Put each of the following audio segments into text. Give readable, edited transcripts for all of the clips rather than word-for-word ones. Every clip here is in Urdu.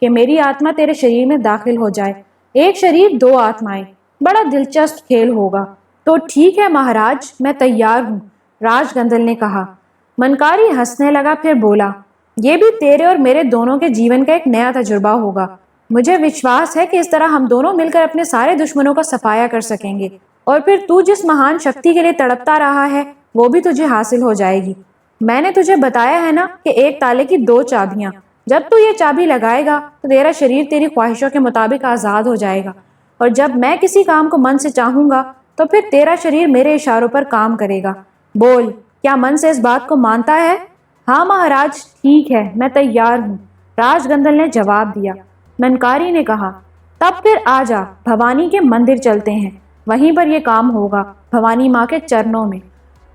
کہ میری آتما تیرے شریر میں داخل ہو جائے۔ ایک شریر دو آتمائیں، بڑا دلچسپ کھیل ہوگا۔ تو ٹھیک ہے مہاراج، میں تیار ہوں، راج گندل نے کہا۔ منکاری ہنسنے لگا، پھر بولا، یہ بھی تیرے اور میرے دونوں کے جیون کا ایک نیا تجربہ ہوگا۔ مجھے وشواس ہے کہ اس طرح ہم دونوں مل کر اپنے سارے دشمنوں کا صفایا کر سکیں گے، اور پھر تو جس مہان شکتی کے لیے تڑپتا رہا ہے وہ بھی تجھے حاصل ہو جائے گی۔ میں نے تجھے بتایا ہے نا کہ ایک تالے کی دو چابیاں، جب تو یہ چابی لگائے گا تو تیرا شریر تیری خواہشوں کے مطابق آزاد ہو جائے گا، اور جب میں کسی کام کو من سے چاہوں گا تو پھر تیرا شریر میرے اشاروں پر کام کرے گا۔ بول، کیا من سے اس بات کو مانتا ہے؟ ہاں مہاراج، ٹھیک ہے، میں تیار ہوں، راج گندل نے جواب دیا۔ منکاری نے کہا، تب پھر آ جا، بھوانی کے مندر چلتے ہیں، وہیں پر یہ کام ہوگا، بھوانی ماں کے چرنوں میں۔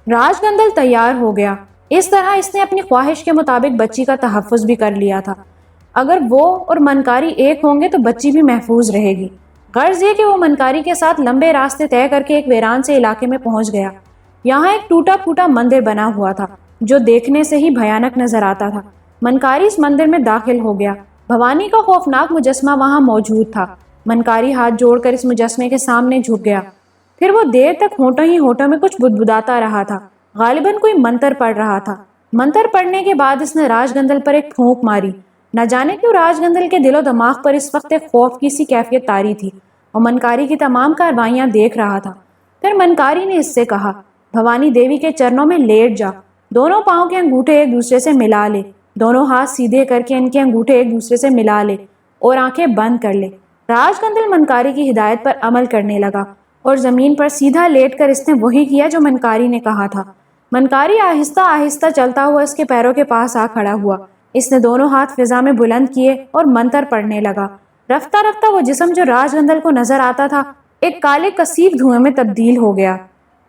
راج گندل تیار ہو گیا۔ اس طرح اس نے اپنی خواہش کے مطابق بچی کا تحفظ بھی کر لیا تھا۔ اگر وہ اور منکاری ایک ہوں گے تو بچی بھی محفوظ رہے گی۔ غرض یہ کہ وہ منکاری کے ساتھ لمبے راستے طے کر کے ایک ویران سے علاقے میں پہنچ گیا۔ یہاں ایک ٹوٹا پھوٹا مندر بنا ہوا تھا جو دیکھنے سے ہی بھیانک نظر آتا تھا۔ منکاری اس مندر میں داخل ہو گیا۔ بھوانی کا خوفناک مجسمہ وہاں موجود تھا۔ منکاری ہاتھ جوڑ کر اس مجسمے کے سامنے جھک گیا۔ پھر وہ دیر تک ہونٹوں ہی ہونٹوں میں کچھ بدبداتا رہا تھا، غالباً کوئی منتر پڑھ رہا تھا۔ منتر پڑھنے کے بعد اس نے راج گندل پر ایک پھونک ماری۔ نہ جانے کیوں راج گندل کے دل و دماغ پر اس وقت ایک خوف کی سی کیفیت طاری تھی۔ وہ منکاری کی تمام کاروائیاں دیکھ رہا تھا۔ پھر منکاری نے اس سے کہا، بھوانی دیوی کے چرنوں میں لیٹ جا، دونوں پاؤں کے انگوٹھے ایک دوسرے سے ملا لے، دونوں ہاتھ سیدھے کر کے ان کے انگوٹھے ایک دوسرے سے ملا لے اور آنکھیں بند کر لے۔ راج گندل منکاری کی ہدایت پر عمل کرنے لگا اور زمین پر سیدھا لیٹ کر اس نے وہی کیا جو منکاری نے کہا تھا۔ منکاری آہستہ آہستہ چلتا ہوا اس کے پیروں کے پاس آ کھڑا ہوا۔ اس نے دونوں ہاتھ فضا میں بلند کیے اور منتر پڑھنے لگا۔ رفتہ رفتہ وہ جسم جو راج گندل کو نظر آتا تھا ایک کالے کثیف دھوئیں میں تبدیل ہو گیا۔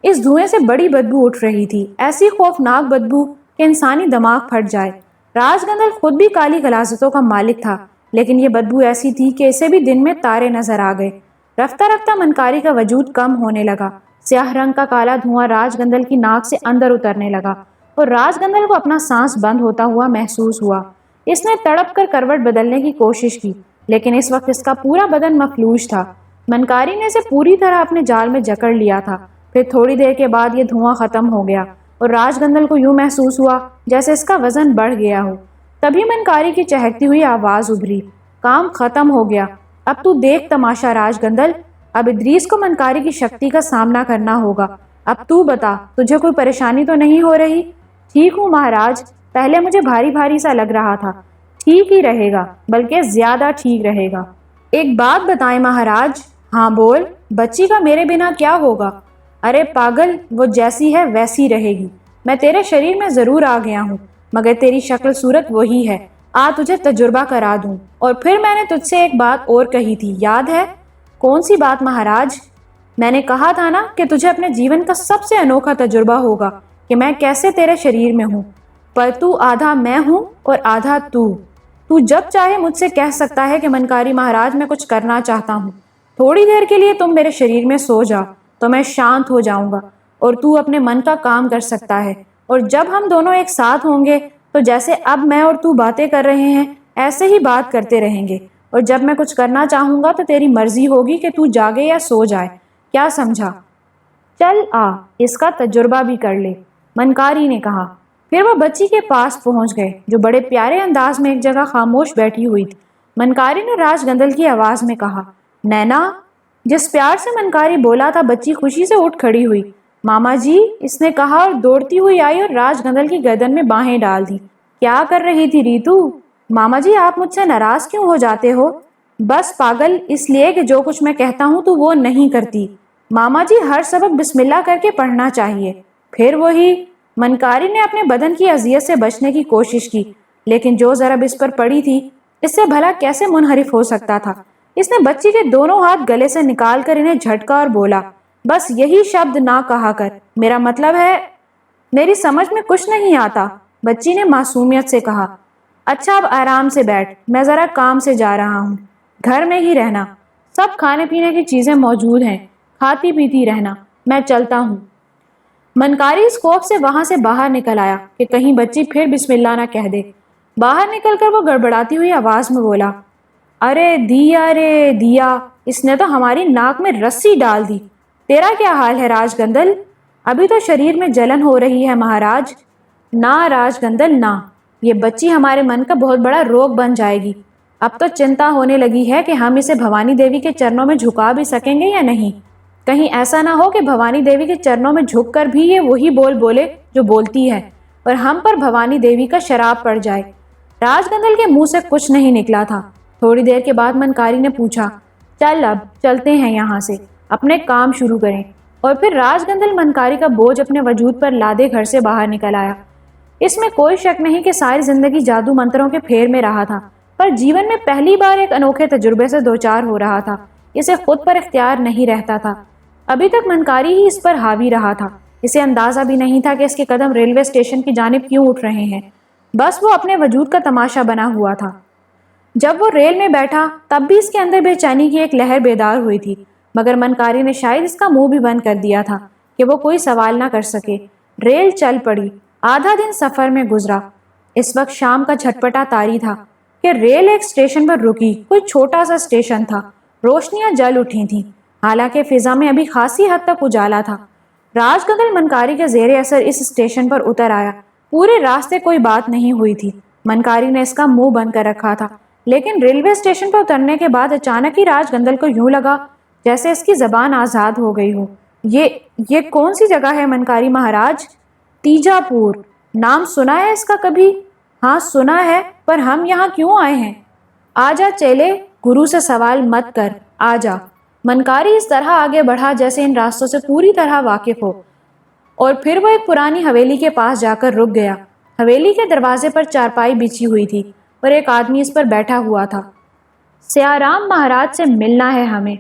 اس دھوئیں سے بڑی بدبو اٹھ رہی تھی، ایسی خوفناک بدبو کہ انسانی دماغ پھٹ جائے۔ راج گندل خود بھی کالی غلاظتوں کا مالک تھا، لیکن یہ بدبو ایسی تھی کہ اسے بھی دن میں تارے نظر آ گئے۔ رفتہ رفتہ منکاری کا وجود کم ہونے لگا۔ سیاہ رنگ کا کالا دھواں راج گندل کی ناک سے اندر اترنے لگا اور راج گندل کو اپنا سانس بند ہوتا ہوا محسوس ہوا۔ اس نے تڑپ کر کروٹ بدلنے کی کوشش کی، لیکن اس وقت اس کا پورا بدن مفلوج تھا۔ منکاری نے اسے پوری طرح اپنے جال میں جکڑ لیا تھا۔ پھر تھوڑی دیر کے بعد یہ دھواں ختم ہو گیا اور راج گندل کو یوں محسوس ہوا جیسے اس کا وزن بڑھ گیا ہو۔ تبھی منکاری کی چہکتی ہوئی آواز ابھری، کام ختم ہو گیا، اب تو دیکھ تماشا راج گندل، اب ادریس کو منکاری کی شکتی کا سامنا کرنا ہوگا۔ اب تو بتا، تجھے کوئی پریشانی تو نہیں ہو رہی؟ ٹھیک ہوں مہاراج، پہلے مجھے بھاری بھاری سا لگ رہا تھا، ٹھیک ہی رہے گا، بلکہ زیادہ ٹھیک رہے گا۔ ایک بات بتائیں مہاراج۔ ہاں بول، بچی کا میرے بنا کیا ہوگا؟ ارے پاگل، وہ جیسی ہے ویسی رہے گی۔ میں تیرے شریر میں ضرور آ گیا ہوں، مگر تیری شکل صورت وہی ہے۔ آ تجھے تجربہ کرا دوں۔ اور پھر میں نے تجھ سے ایک بات اور کہی تھی، یاد ہے؟ کون سی بات مہاراج؟ میں نے کہا تھا نا کہ تجھے اپنے جیون کا سب سے انوکھا تجربہ ہوگا کہ میں کیسے تیرے شریر میں ہوں، پر تو آدھا میں ہوں اور آدھا تو جب چاہے مجھ سے کہہ سکتا ہے کہ منکاری مہاراج میں کچھ کرنا چاہتا ہوں، تھوڑی دیر کے لیے تم میرے شریر میں سو جا تو میں شانت ہو جاؤں گا اور تو اپنے من کا کام کر سکتا ہے، اور جب ہم دونوں ایک ساتھ ہوں گے تو جیسے اب میں اور تو باتیں کر رہے ہیں ایسے ہی بات کرتے رہیں گے، اور جب میں کچھ کرنا چاہوں گا تو تیری مرضی ہوگی کہ تو جاگے یا سو جائے، کیا سمجھا؟ چل آ، اس کا تجربہ بھی کر لے، منکاری نے کہا۔ پھر وہ بچی کے پاس پہنچ گئے جو بڑے پیارے انداز میں ایک جگہ خاموش بیٹھی ہوئی تھی۔ منکاری نے راج گندل کی آواز میں کہا، نینا۔ جس پیار سے منکاری بولا تھا بچی خوشی سے اٹھ کھڑی ہوئی۔ ماما جی، اس نے کہا اور دوڑتی ہوئی آئی اور راج گندل کی گردن میں باہیں ڈال دی۔ کیا کر رہی تھی ریتو؟ ماما جی، آپ مجھ سے ناراض کیوں ہو جاتے ہو؟ بس پاگل، اس لیے کہ جو کچھ میں کہتا ہوں تو وہ نہیں کرتی۔ ماما جی، ہر سبق بسم اللہ کر کے پڑھنا چاہیے۔ پھر وہی۔ منکاری نے اپنے بدن کی اذیت سے بچنے کی کوشش کی، لیکن جو ضرب اس پر پڑی تھی اس سے بھلا کیسے منحرف ہو سکتا تھا؟ اس نے بچی کے دونوں ہاتھ گلے سے نکال کر انہیں جھٹکا اور بولا، بس یہی شبد نہ کہا کر، میرا مطلب ہے میری سمجھ میں کچھ نہیں آتا۔ بچی نے معصومیت سے کہا، اچھا اب آرام سے بیٹھ، میں ذرا کام سے جا رہا ہوں، گھر میں ہی رہنا، سب کھانے پینے کی چیزیں موجود ہیں، کھاتی پیتی رہنا، میں چلتا ہوں۔ منکاری اس خوف سے وہاں سے باہر نکل آیا کہ کہیں بچی پھر بسم اللہ نہ کہہ دے۔ باہر نکل کر وہ گڑبڑاتی ہوئی آواز میں بولا، ارے دیا رے دیا، اس نے تو ہماری ناک میں رسی ڈال دی۔ تیرا کیا حال ہے راج گندل؟ ابھی تو شریر میں جلن ہو رہی ہے مہاراج۔ نہ راج گندل نہ، یہ بچی ہمارے من کا بہت بڑا روگ بن جائے گی۔ اب تو چنتا ہونے لگی ہے کہ ہم اسے بھوانی دیوی کے چرنوں میں جھکا بھی سکیں گے یا نہیں۔ کہیں ایسا نہ ہو کہ بھوانی دیوی کے چرنوں میں جھک کر بھی یہ وہی بول بولے جو بولتی ہے، اور ہم پر بھوانی دیوی کا شراب پڑ جائے۔ راج گندل کے منہ سے کچھ نہیں نکلا تھا۔ تھوڑی دیر کے بعد منکاری نے پوچھا، چل اب چلتے ہیں یہاں سے، اپنے کام شروع کریں۔ اور پھر راج گندل منکاری کا بوجھ اپنے وجود پر لادے گھر سے باہر نکل آیا۔ اس میں کوئی شک نہیں کہ ساری زندگی جادو منتروں کے پھیر میں رہا تھا، پر جیون میں پہلی بار ایک انوکھے تجربے سے دوچار ہو رہا تھا۔ اسے خود پر اختیار نہیں رہتا تھا۔ ابھی تک منکاری ہی اس پر حاوی رہا تھا۔ اسے اندازہ بھی نہیں تھا کہ اس کے قدم ریلوے اسٹیشن کی جانب کیوں اٹھ رہے ہیں۔ بس وہ اپنے وجود کا تماشا بنا ہوا تھا۔ جب وہ ریل میں بیٹھا تب بھی اس کے اندر بے چینی کی ایک لہر بیدار ہوئی تھی، مگر منکاری نے شاید اس کا منہ بھی بند کر دیا تھا کہ وہ کوئی سوال نہ کر سکے۔ ریل چل پڑی۔ آدھا دن سفر میں گزرا۔ اس وقت شام کا جھٹپٹا طاری تھا کہ ریل ایک اسٹیشن پر رکی۔ کوئی چھوٹا سا اسٹیشن تھا۔ روشنیاں جل اٹھی تھیں، حالانکہ فضا میں ابھی خاصی حد تک اجالا تھا۔ راج گندل منکاری کے زیر اثر اس اسٹیشن پر اتر آیا۔ پورے راستے کوئی بات نہیں ہوئی تھی۔ منکاری نے اس کا منہ بند کر رکھا تھا، لیکن ریلوے اسٹیشن پر اترنے کے بعد اچانک ہی راج گندل کو یوں لگا جیسے اس کی زبان آزاد ہو گئی ہو۔ یہ کون سی جگہ ہے منکاری مہاراج؟ تیجا پور۔ نام سنا ہے اس کا کبھی؟ ہاں سنا ہے، پر ہم یہاں کیوں آئے ہیں؟ آجا چیلے، گرو سے سوال مت کر، آجا۔ منکاری اس طرح آگے بڑھا جیسے ان راستوں سے پوری طرح واقف ہو، اور پھر وہ ایک پرانی حویلی کے پاس جا کر رک گیا۔ حویلی کے دروازے پر چارپائی بچھی ہوئی تھی اور ایک آدمی اس پر بیٹھا ہوا تھا۔ سیارام مہاراج سے ملنا ہے ہمیں۔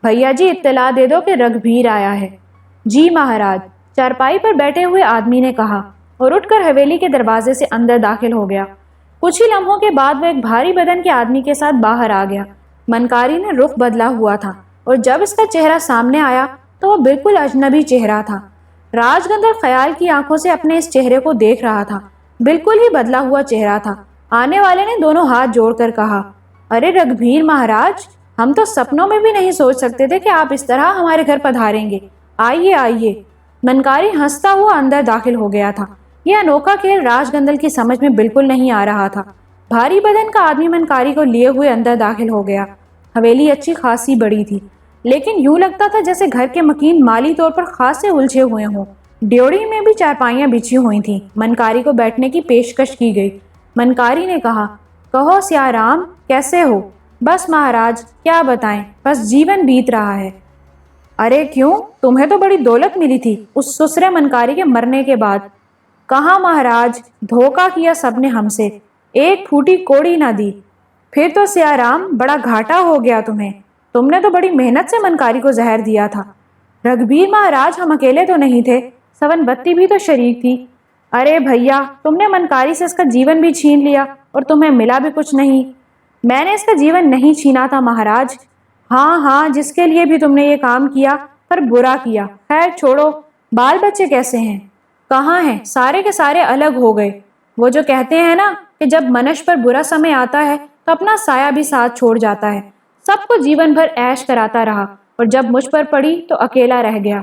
بھیا جی اطلاع دے دو کہ رگھبیر آیا ہے۔ جی مہاراج، چارپائی پر بیٹھے ہوئے آدمی نے کہا، اور اٹھ کر حویلی کے دروازے سے اندر داخل ہو گیا۔ کچھ ہی لمحوں کے بعد وہ ایک بھاری بدن کے آدمی کے ساتھ باہر آ گیا۔ منکاری نے رخ بدلا ہوا تھا، اور جب اس کا چہرہ سامنے آیا تو وہ بالکل اجنبی چہرہ تھا۔ راج گندل خیال کی آنکھوں سے اپنے اس چہرے کو دیکھ رہا تھا۔ بالکل ہی بدلا ہوا چہرہ تھا۔ آنے والے نے دونوں ہاتھ جوڑ کر کہا، ارے رگھبیر مہاراج، ہم تو سپنوں میں بھی نہیں سوچ سکتے تھے کہ آپ اس طرح ہمارے گھر پدھاریں گے۔ آئیے آئیے۔ منکاری ہنستا ہوا اندر داخل ہو گیا تھا۔ یہ انوکھا کھیل راج گندل کی سمجھ میں بالکل نہیں آ رہا تھا۔ بھاری بدن کا آدمی منکاری کو لیے ہوئے اندر داخل ہو گیا۔ حویلی اچھی خاصی بڑی تھی، لیکن یوں لگتا تھا جیسے گھر کے مکین مالی طور پر خاصے الجھے ہوئے ہوں۔ ڈیوڑی میں بھی چارپائیاں بچھی ہوئی تھیں۔ منکاری کو بیٹھنے کی پیشکش کی گئی۔ منکاری نے کہا، کہو سیارام، کیسے ہو؟ بس مہاراج، کیا بتائیں، بس جیون بیت رہا ہے۔ ارے کیوں؟ تمہیں تو بڑی دولت ملی تھی اس سسرے منکاری کے مرنے کے بعد۔ کہاں مہاراج، دھوکہ کیا سب نے ہم سے، ایک پھوٹی کوڑی نہ دی۔ پھر تو سیارام بڑا گھاٹا ہو گیا تمہیں۔ تم نے تو بڑی محنت سے منکاری کو زہر دیا تھا۔ رگھبیر مہاراج، ہم اکیلے تو نہیں تھے، سون بتی بھی تو شریک تھی۔ ارے بھیا، تم نے منکاری سے اس کا جیون بھی چھین لیا اور تمہیں ملا بھی کچھ نہیں۔ میں نے اس کا جیون نہیں چھینا تھا مہاراج۔ ہاں، جس کے لیے بھی تم نے یہ کام کیا، پر برا کیا۔ خیر چھوڑو، بال بچے کیسے ہیں؟ کہاں ہیں؟ سارے کے سارے الگ ہو گئے۔ وہ جو کہتے ہیں نا کہ جب منش پر برا سمے آتا ہے تو اپنا سایہ بھی ساتھ چھوڑ جاتا ہے۔ سب کو جیون بھر عیش کراتا رہا، اور جب مجھ پر پڑی تو اکیلا رہ گیا۔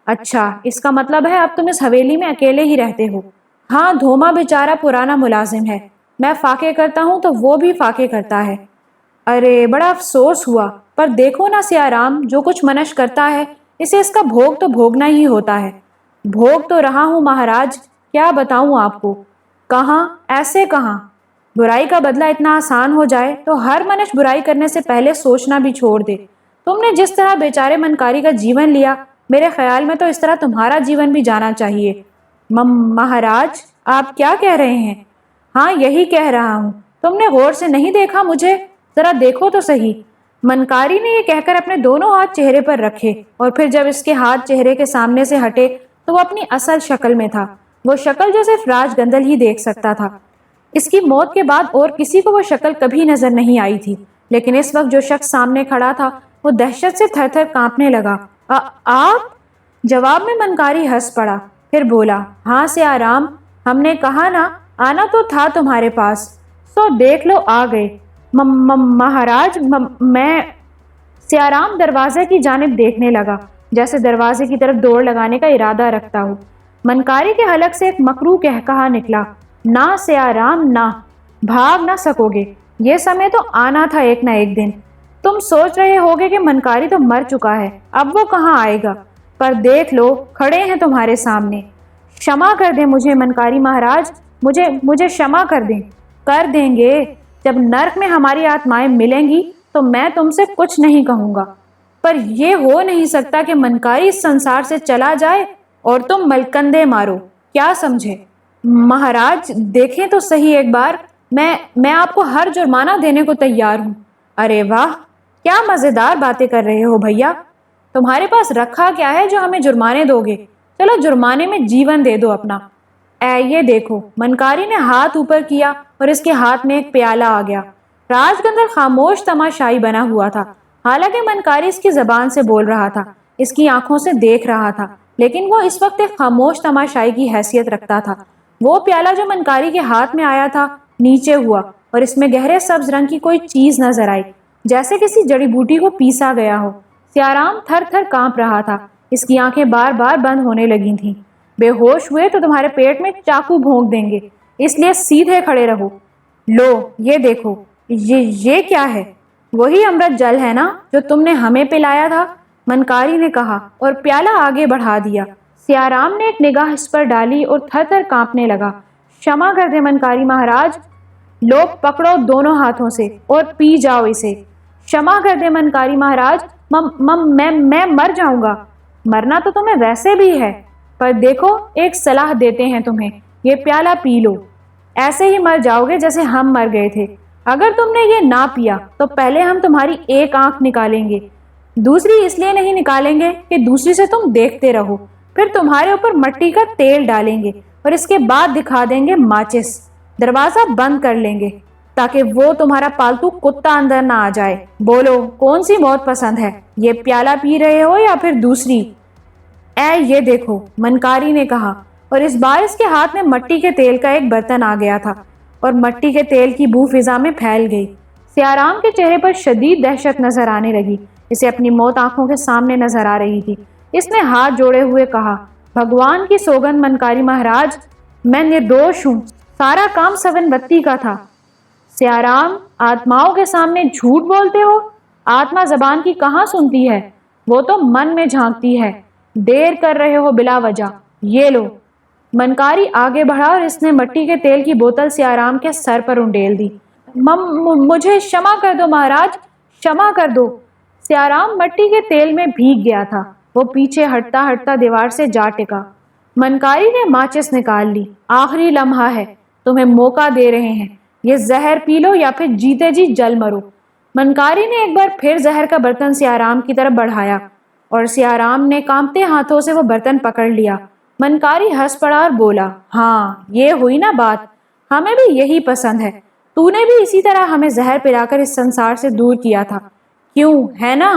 اچھا، اس کا مطلب ہے اب تم اس حویلی میں اکیلے ہی رہتے ہو؟ ہاں، دھوما بیچارہ پرانا ملازم ہے۔ میں فاقے کرتا ہوں تو وہ بھی فاقے کرتا ہے۔ ارے بڑا افسوس ہوا، پر دیکھو نا سیارام، جو کچھ منش کرتا ہے اسے اس کا بھوگ تو بھوگنا ہی ہوتا ہے۔ بھوگ تو رہا ہوں مہاراج، کیا بتاؤں آپ کو۔ کہاں؟ ایسے کہاں؟ برائی کا بدلہ اتنا آسان ہو جائے تو ہر منش برائی کرنے سے پہلے سوچنا بھی چھوڑ دے۔ تم نے جس طرح بیچارے منکاری کا جیون لیا، میرے خیال میں تو اس طرح تمہارا جیون بھی جانا چاہیے۔ مہاراج، آپ کیا کہہ رہے ہیں؟ ہاں، یہی کہہ رہا ہوں۔ تم نے غور سے نہیں دیکھا مجھے؟ ذرا دیکھو تو صحیح۔ منکاری نے یہ کہہ کر اپنے دونوں ہاتھ چہرے پر رکھے، اور پھر جب اس کے ہاتھ چہرے کے سامنے سے ہٹے تو وہ اپنی اصل شکل میں تھا۔ وہ شکل جو صرف راج گندل ہی دیکھ سکتا تھا۔ اس کی موت کے بعد اور کسی کو وہ شکل کبھی نظر نہیں آئی تھی، لیکن اس وقت جو شخص سامنے کھڑا تھا وہ دہشت سے تھر تھر کانپنے لگا۔ آپ؟ جواب میں منکاری ہنس پڑا، پھر بولا، ہاں سیارام، ہم نے کہا نا، آنا تو تھا تمہارے پاس، سو دیکھ لو آ گئے۔ مہاراج میں سیارام دروازے کی جانب دیکھنے لگا جیسے دروازے کی طرف دوڑ لگانے کا ارادہ رکھتا ہو۔ منکاری کے حلق سے ایک مکروہ کہا نکلا، نہ سیارام نہ، بھاگ نہ سکو گے، یہ سمے تو آنا تھا ایک نہ ایک دن۔ تم سوچ رہے ہوگے کہ منکاری تو مر چکا ہے، اب وہ کہاں آئے گا، پر دیکھ لو کھڑے ہیں تمہارے سامنے۔ شمع کر دیں مجھے منکاری مہاراج، مجھے شمع کر دیں گے۔ جب نرک میں ہماری آتمائیں ملیں گی تو میں تم سے کچھ نہیں کہوں گا، پر یہ ہو نہیں سکتا کہ منکاری اس سنسار سے چلا جائے اور تم ملکندے مارو، کیا سمجھے؟ مہاراج دیکھیں تو صحیح ایک بار، میں آپ کو ہر جرمانہ دینے کو تیار ہوں۔ ارے واہ، کیا مزیدار باتیں کر رہے ہو بھیا، تمہارے پاس رکھا کیا ہے جو ہمیں جرمانے دو گے؟ چلو جرمانے میں جیون دے دو اپنا۔ یہ دیکھو، منکاری نے ہاتھ اوپر کیا اور اس کے ہاتھ میں ایک پیالہ آ گیا۔ راج گندل خاموش تماشائی بنا ہوا تھا، حالانکہ منکاری اس کی زبان سے بول رہا تھا، اس کی آنکھوں سے دیکھ رہا تھا، لیکن وہ اس وقت ایک خاموش تماشائی کی حیثیت رکھتا تھا۔ وہ پیالہ جو منکاری کے ہاتھ میں آیا تھا نیچے ہوا اور اس میں گہرے سبز رنگ کی کوئی چیز نظر آئی، جیسے کسی جڑی بوٹی کو پیسا گیا ہو۔ سیارام تھر تھر کانپ رہا تھا، اس کی آنکھیں بار بار بند ہونے لگی تھیں۔ بے ہوش ہوئے تو تمہارے پیٹ میں چاقو بھونک دیں گے، اس لیے سیدھے کھڑے رہو۔ لو یہ دیکھو، یہ کیا ہے؟ وہی امرت جل ہے نا جو تم نے ہمیں پلایا تھا، منکاری نے کہا اور پیالہ آگے بڑھا دیا۔ سیارام نے ایک نگاہ اس پر ڈالی اور تھر تھر کانپنے لگا۔ شمع کر دے منکاری مہاراج، لو پکڑو دونوں ہاتھوں سے اور پی جاؤ اسے۔ شمع کر دے منکاری مہاراج، میں مر جاؤں گا۔ مرنا تو تمہیں ویسے بھی ہے، پر دیکھو ایک صلاح دیتے ہیں تمہیں، یہ پیالہ پی لو، ایسے ہی مر جاؤ گے جیسے ہم مر گئے تھے۔ اگر تم نے یہ نہ پیا تو پہلے ہم تمہاری ایک آنکھ نکالیں گے، دوسری اس لیے نہیں نکالیں گے کہ دوسری سے تم دیکھتے رہو، پھر تمہارے اوپر مٹی کا تیل ڈالیں گے اور اس کے بعد دکھا دیں گے ماچس، دروازہ بند کر لیں گے تاکہ وہ تمہارا پالتو کتا اندر نہ آ جائے۔ بولو کون سی موت پسند ہے، یہ پیالہ پی رہے ہو یا پھر دوسری؟ یہ دیکھو، منکاری نے کہا، اور اس بار اس کے ہاتھ میں مٹی کے تیل کا ایک برتن آ گیا تھا اور مٹی کے تیل کی بو فضا میں پھیل گئی۔ سیارام کے چہرے پر شدید دہشت نظر آنے لگی، اسے اپنی موت آنکھوں کے سامنے نظر آ رہی تھی۔ اس نے ہاتھ جوڑے ہوئے کہا، بھگوان کی سوگند منکاری مہاراج، میں نردوش ہوں، سارا کام سونوتی کا تھا۔ سیارام، آتماؤں کے سامنے جھوٹ بولتے ہو؟ آتما زبان کی کہاں سنتی ہے، وہ تو من میں جھانکتی ہے۔ دیر کر رہے ہو بلا وجہ، یہ لو۔ منکاری آگے بڑھا اور اس نے مٹی کے تیل کی بوتل سیارام کے سر پر انڈیل دی۔ مجھے شمع کر دو مہاراج، شمع کر دو۔ سیارام مٹی کے تیل میں بھیگ گیا تھا، وہ پیچھے ہٹتا ہٹتا دیوار سے جا ٹکا۔ منکاری نے ماچس نکال لی، آخری لمحہ ہے، تمہیں موقع دے رہے ہیں، یہ زہر پی لو یا پھر جیتے جی جل مرو۔ منکاری نے ایک بار پھر زہر کا برتن سیارام کی طرف بڑھایا اور سیارام نے کانپتے ہاتھوں سے وہ برتن پکڑ لیا۔ منکاری ہنس پڑا اور بولا، ہاں یہ ہوئی نا بات، ہمیں بھی یہی پسند ہے، تو نے بھی اسی طرح ہمیں زہر پلا کر اس سنسار سے دور کیا تھا، کیوں ہے نا؟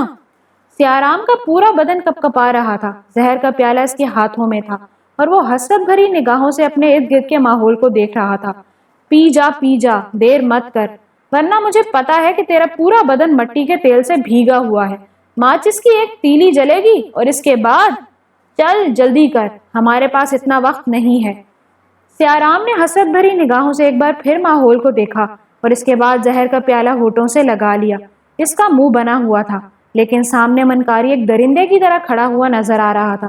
سیارام کا پورا بدن کپ کپا رہا تھا، زہر کا پیالہ اس کے ہاتھوں میں تھا اور وہ حسرت بھری نگاہوں سے اپنے ارد گرد کے ماحول کو دیکھ رہا تھا۔ پی جا، دیر مت کر، ورنہ مجھے پتا ہے کہ تیرا پورا بدن مٹی کے تیل سے بھیگا ہوا ہے، ماچس کی ایک تیلی جلے گی اور اس کے بعد چل جلدی کر، ہمارے پاس اتنا وقت نہیں ہے۔ سیارام نے حسرت بھری نگاہوں سے ایک بار پھر ماحول کو دیکھا اور اس کے بعد زہر کا پیالہ ہونٹوں سے لگا لیا۔ اس کا منہ بنا ہوا تھا، لیکن سامنے منکاری ایک درندے کی طرح کھڑا ہوا نظر آ رہا تھا۔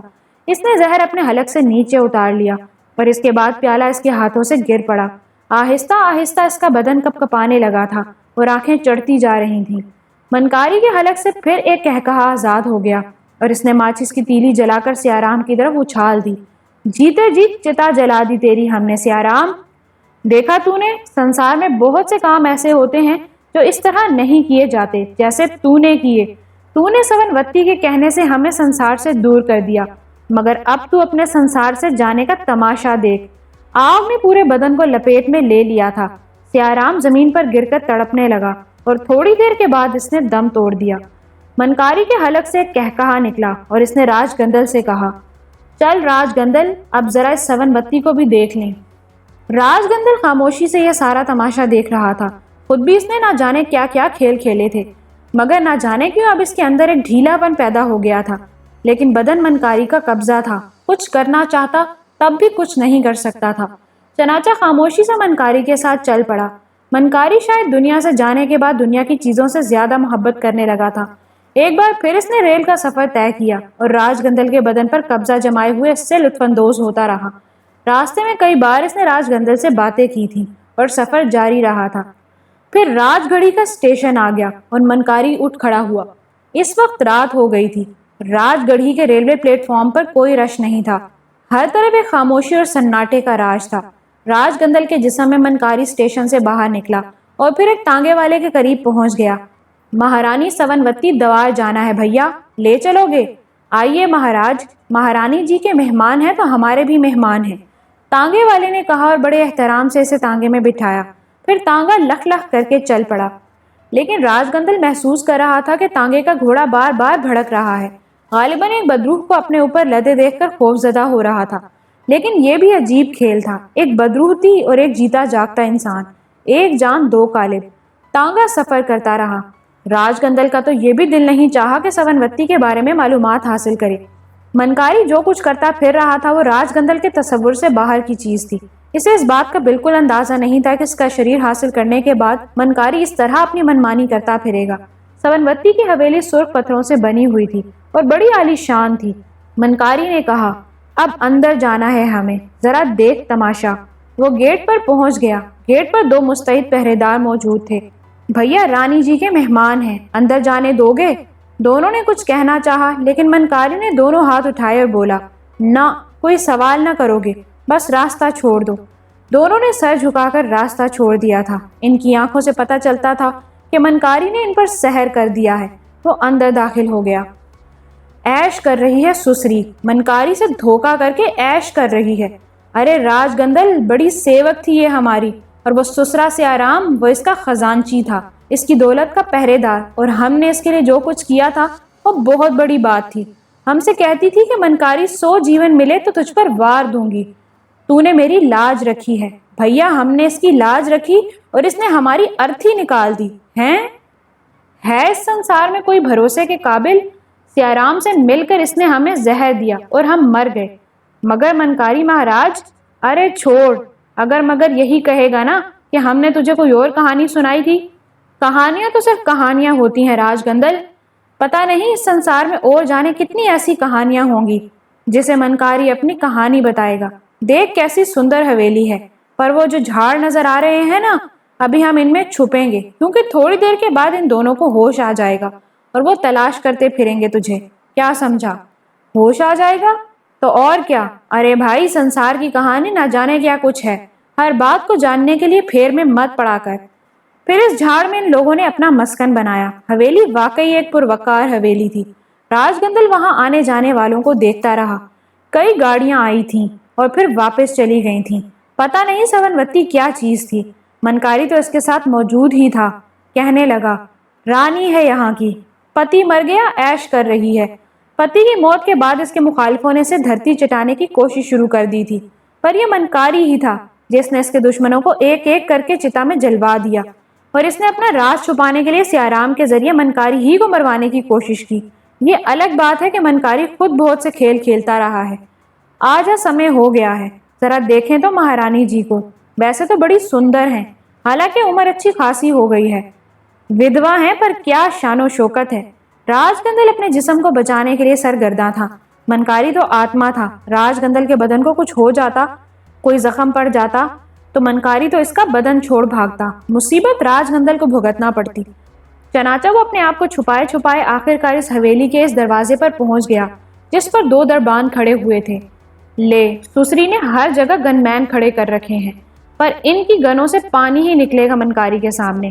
اس نے زہر اپنے حلق سے نیچے اتار لیا اور اس کے بعد پیالہ اس کے ہاتھوں سے گر پڑا۔ آہستہ آہستہ اس کا بدن کپ کپانے لگا تھا اور آنکھیں چڑھتی جا رہی تھیں۔ منکاری کے حلق سے پھر ایک کہکہا آزاد ہو گیا اور اس نے ماچس کی تیلی جلا کر سیارام کی طرف اچھال دی۔ جیتے جی چتا جلا دی تیری ہم نے سیارام، دیکھا تو نے، سنسار میں بہت سے کام ایسے ہوتے ہیں جو اس طرح نہیں کیے جاتے جیسے تو نے کیے۔ تو نے سونوتی کے کہنے سے ہمیں سنسار سے دور کر دیا، مگر اب تو اپنے سنسار سے جانے کا تماشا دیکھ۔ آگ نے پورے بدن کو لپیٹ میں لے لیا تھا۔ سیارام زمین پر گر کر تڑپنے لگا اور تھوڑی دیر کے بعد اس نے دم توڑ دیا۔ منکاری کے حلق سے ایک کہکہا نکلا اور اس نے راج گندل سے کہا، چل راج گندل، اب ذرا اس سونوتی کو بھی دیکھ لیں۔ راج گندل خاموشی سے یہ سارا تماشا دیکھ رہا تھا۔ خود بھی اس نے نہ جانے کیا کیا کھیل کھیلے تھے، مگر نہ جانے کیوں اب اس کے اندر ایک ڈھیلا پن پیدا ہو گیا تھا۔ لیکن بدن منکاری کا قبضہ تھا، کچھ کرنا چاہتا تب بھی کچھ نہیں کر سکتا تھا۔ چنانچہ خاموشی سے منکاری کے ساتھ چل پڑا۔ منکاری شاید دنیا سے جانے کے بعد دنیا کی چیزوں سے زیادہ محبت کرنے لگا تھا۔ ایک بار پھر اس نے ریل کا سفر طے کیا اور راج گندل کے بدن پر قبضہ جمائے ہوئے اس سے لطف اندوز ہوتا رہا۔ راستے میں کئی بار اس نے راج گندل سے باتیں کی تھیں اور سفر جاری رہا تھا۔ پھر راج گڑھی کا اسٹیشن آ گیا اور منکاری اٹھ کھڑا ہوا۔ اس وقت رات ہو گئی تھی۔ راج گڑھی کے ریلوے پلیٹ فارم پر کوئی رش نہیں تھا، ہر طرف ایک خاموشی اور سناٹے کا راج تھا۔ راج گندل کے جسم میں منکاری اسٹیشن سے باہر نکلا اور پھر ایک تانگے والے کے قریب پہنچ گیا۔ مہارانی سونوتی دوار جانا ہے بھیا، لے چلو گے؟ آئیے مہاراج، مہارانی جی کے مہمان ہیں تو ہمارے بھی مہمان ہیں، تانگے والے نے کہا اور بڑے احترام سے اسے تانگے میں بٹھایا۔ پھر تانگا لخ لخ کر کے چل پڑا، لیکن راج گندل محسوس کر رہا تھا کہ تانگے کا گھوڑا بار بار بھڑک رہا ہے۔ غالباً ایک بدروح کو اپنے اوپر لدے دیکھ کر خوف زدہ ہو رہا تھا۔ لیکن یہ بھی عجیب کھیل تھا، ایک بدروح تھی اور ایک جیتا جاگتا انسان، ایک جان دو قالب۔ تانگا سفر کرتا رہا۔ راج گندل کا تو یہ بھی دل نہیں چاہا کہ سونوتی کے بارے میں معلومات حاصل کرے۔ منکاری جو کچھ کرتا پھر رہا تھا وہ راج گندل کے تصور سے باہر کی چیز تھی۔ اسے اس بات کا بالکل اندازہ نہیں تھا کہ اس کا شریر حاصل کرنے کے بعد منکاری اس طرح اپنی منمانی کرتا پھرے گا۔ سونوتی کی حویلی سرخ پتھروں سے بنی ہوئی تھی اور بڑی عالی شان تھی۔ منکاری نے کہا، اب اندر جانا ہے ہمیں، ذرا دیکھ تماشا۔ وہ گیٹ پر پہنچ گیا۔ گیٹ پر دو مستعد پہرے دار موجود تھے۔ بھیا رانی جی کے مہمان ہیں، اندر جانے دو گے؟ دونوں نے کچھ کہنا چاہا، لیکن منکاری نے دونوں ہاتھ اٹھائے اور بولا، نہ، کوئی سوال نہ کرو گے، بس راستہ چھوڑ دو۔ دونوں نے سر جھکا کر راستہ چھوڑ دیا تھا۔ ان کی آنکھوں سے پتہ چلتا تھا کہ منکاری نے ان پر سحر کر دیا ہے۔ وہ اندر داخل ہو گیا۔ عیش کر رہی ہے سسری، منکاری سے دھوکہ کر کے عیش کر رہی ہے۔ ارے راج گندل، بڑی سیوک تھی یہ ہماری، اور وہ سسرا سے آرام، وہ اس کا خزانچی تھا، اس کی دولت کا پہرے دار، اور ہم نے اس کے لیے جو کچھ کیا تھا وہ بہت بڑی بات تھی۔ ہم سے کہتی تھی کہ منکاری 100 جیون ملے تو تجھ پر وار دوں گی، تو نے میری لاج رکھی ہے۔ بھیا ہم نے اس کی لاج رکھی اور اس نے ہماری ارتھی نکال دی۔ ہے اس سنسار میں کوئی بھروسے کے قابل؟ سیارام سے مل کر اس نے ہمیں زہر دیا اور ہم مر گئے۔ مگر منکاری مہاراج، ارے چھوڑ، اگر مگر یہی کہے گا نا کہ ہم نے تجھے کوئی اور کہانی سنائی تھی۔ کہانیاں تو صرف کہانیاں ہوتی ہیں راج گندل، پتہ نہیں اس سنسار میں اور جانے کتنی ایسی کہانیاں ہوں گی جسے منکاری اپنی کہانی بتائے گا۔ دیکھ کیسی سندر حویلی ہے، پر وہ جو جھاڑ نظر آ رہے ہیں نا، ابھی ہم ان میں چھپیں گے، کیونکہ تھوڑی دیر کے بعد ان دونوں کو ہوش آ جائے گا اور وہ تلاش کرتے پھریں گے تجھے۔ کیا سمجھا؟ ہوش آ جائے گا تو اور کیا؟ ارے بھائی، سنسار کی کہانی نہ جانے کیا کچھ ہے، ہر بات کو جاننے کے لیے پھیر میں مت پڑا کر۔ پھر اس جھاڑ میں ان لوگوں نے اپنا مسکن بنایا۔ حویلی واقعی ایک پروقار حویلی تھی۔ راج گندل وہاں آنے جانے والوں کو دیکھتا رہا۔ کئی گاڑیاں آئی تھیں اور پھر واپس چلی گئی تھیں۔ پتہ نہیں سونوتی کیا چیز تھی۔ منکاری تو اس کے ساتھ موجود ہی تھا۔ کہنے لگا، رانی ہے یہاں کی، پتی مر گیا، عیش کر رہی ہے۔ پتی کی موت کے بعد اس کے مخالفوں نے اسے دھرتی چٹانے کی کوشش شروع کر دی تھی، پر یہ منکاری ہی تھا جس نے اس کے دشمنوں کو ایک ایک کر کے چتا میں جلوا دیا، اور اس نے اپنا راز چھپانے کے لیے سیارام کے ذریعے منکاری ہی کو مروانے کی کوشش کی۔ یہ الگ بات ہے کہ منکاری خود بہت سے کھیل کھیلتا رہا ہے۔ آج سمے ہو گیا ہے، ذرا دیکھیں تو مہارانی جی کو، ویسے تو بڑی سندر ہیں، حالانکہ عمر اچھی خاصی ہو گئی ہے، ودوا ہیں، پر کیا شان و شوکت ہے۔ راج گندل اپنے جسم کو بچانے کے لیے سرگرداں تھا۔ منکاری تو آتما تھا۔ راج گندل کے بدن کو کچھ ہو جاتا، کوئی زخم پڑ جاتا تو منکاری تو اس کا بدن چھوڑ بھاگتا، مصیبت راج گندل کو بھگتنا پڑتی۔ چنانچہ وہ اپنے آپ کو چھپائے چھپائے آخرکار اس حویلی کے اس دروازے پر پہنچ گیا جس پر دو دربان کھڑے ہوئے تھے۔ لے، سسری نے ہر جگہ گن مین کھڑے کر رکھے ہیں، پر ان کی گنوں سے پانی ہی نکلے گا منکاری کے سامنے۔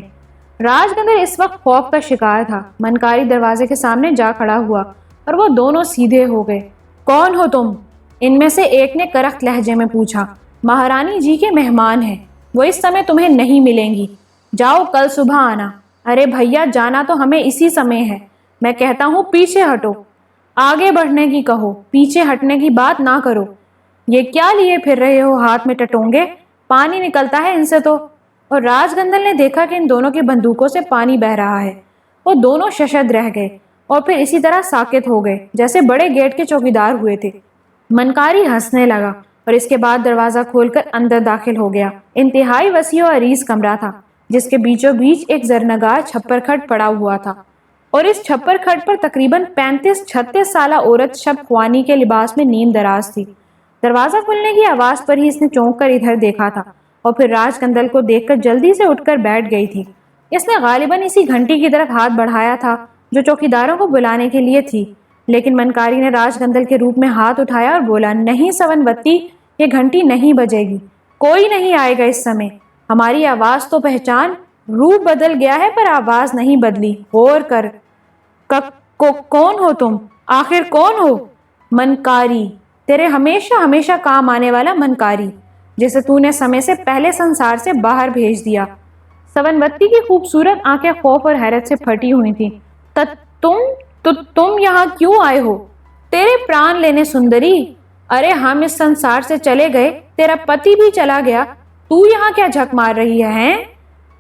راج گندل اس وقت خوف کا شکار تھا۔ منکاری دروازے کے سامنے جا کھڑا ہوا اور وہ دونوں سیدھے ہو گئے۔ کون ہو تم؟ ان میں سے ایک نے کرخت لہجے میں پوچھا۔ مہارانی جی کے مہمان ہیں، وہ اس سمے تمہیں نہیں ملیں گی، جاؤ کل صبح آنا۔ ارے بھیا، جانا تو ہمیں اسی سمے ہے، میں کہتا ہوں پیچھے ہٹو۔ آگے بڑھنے کی کہو، پیچھے ہٹنے کی بات نہ کرو۔ یہ کیا لیے پھر رہے ہو ہاتھ میں ٹٹونگے؟ پانی نکلتا ہے ان سے تو۔ اور راج گندل نے دیکھا کہ ان دونوں کی بندوقوں سے پانی بہ رہا ہے۔ وہ دونوں ششد رہ گئے اور پھر اسی طرح ساکت ہو گئے جیسے بڑے گیٹ کے چوکیدار ہوئے تھے۔ منکاری ہنسنے لگا اور اس کے بعد دروازہ کھول کر اندر داخل ہو گیا۔ انتہائی وسیع و عریض کمرہ تھا جس کے بیچوں بیچ ایک زرنگار چھپر کھٹ پڑا ہوا تھا، اور اس چھپر کھٹ پر تقریباً 35-36 سالہ عورت شب خوانی کے لباس میں نیم دراز تھی۔ دروازہ کھلنے کی آواز پر ہی اس نے چونک کر ادھر دیکھا تھا اور پھر راج گندل کو دیکھ کر جلدی سے اٹھ کر بیٹھ گئی تھی۔ اس نے غالباً اسی گھنٹی کی طرف ہاتھ بڑھایا تھا جو چوکیداروں کو بلانے کے لیے تھی، لیکن منکاری نے راج گندل کے روپ میں ہاتھ اٹھایا اور بولا، نہیں سونوتی، یہ گھنٹی نہیں بجے گی، کوئی نہیں آئے گا اس سمے۔ ہماری آواز تو پہچان، روپ بدل گیا ہے پر آواز نہیں بدلی، غور کر۔ کون ہو تم؟ آخر کون ہو؟ منکاری، تیرے ہمیشہ ہمیشہ کام آنے والا منکاری، جسے تو نے سمے سے پہلے سنسار سے باہر بھیج دیا۔ سونوتی کی خوبصورت آنکھیں خوف اور حیرت سے پھٹی ہوئی تھیں۔ تم یہاں کیوں آئے ہو؟ تیرے پران لینے سندری۔ ارے ہم اس سنسار سے چلے گئے، تیرا پتی بھی چلا گیا، تو یہاں کیا جھک مار رہی ہے؟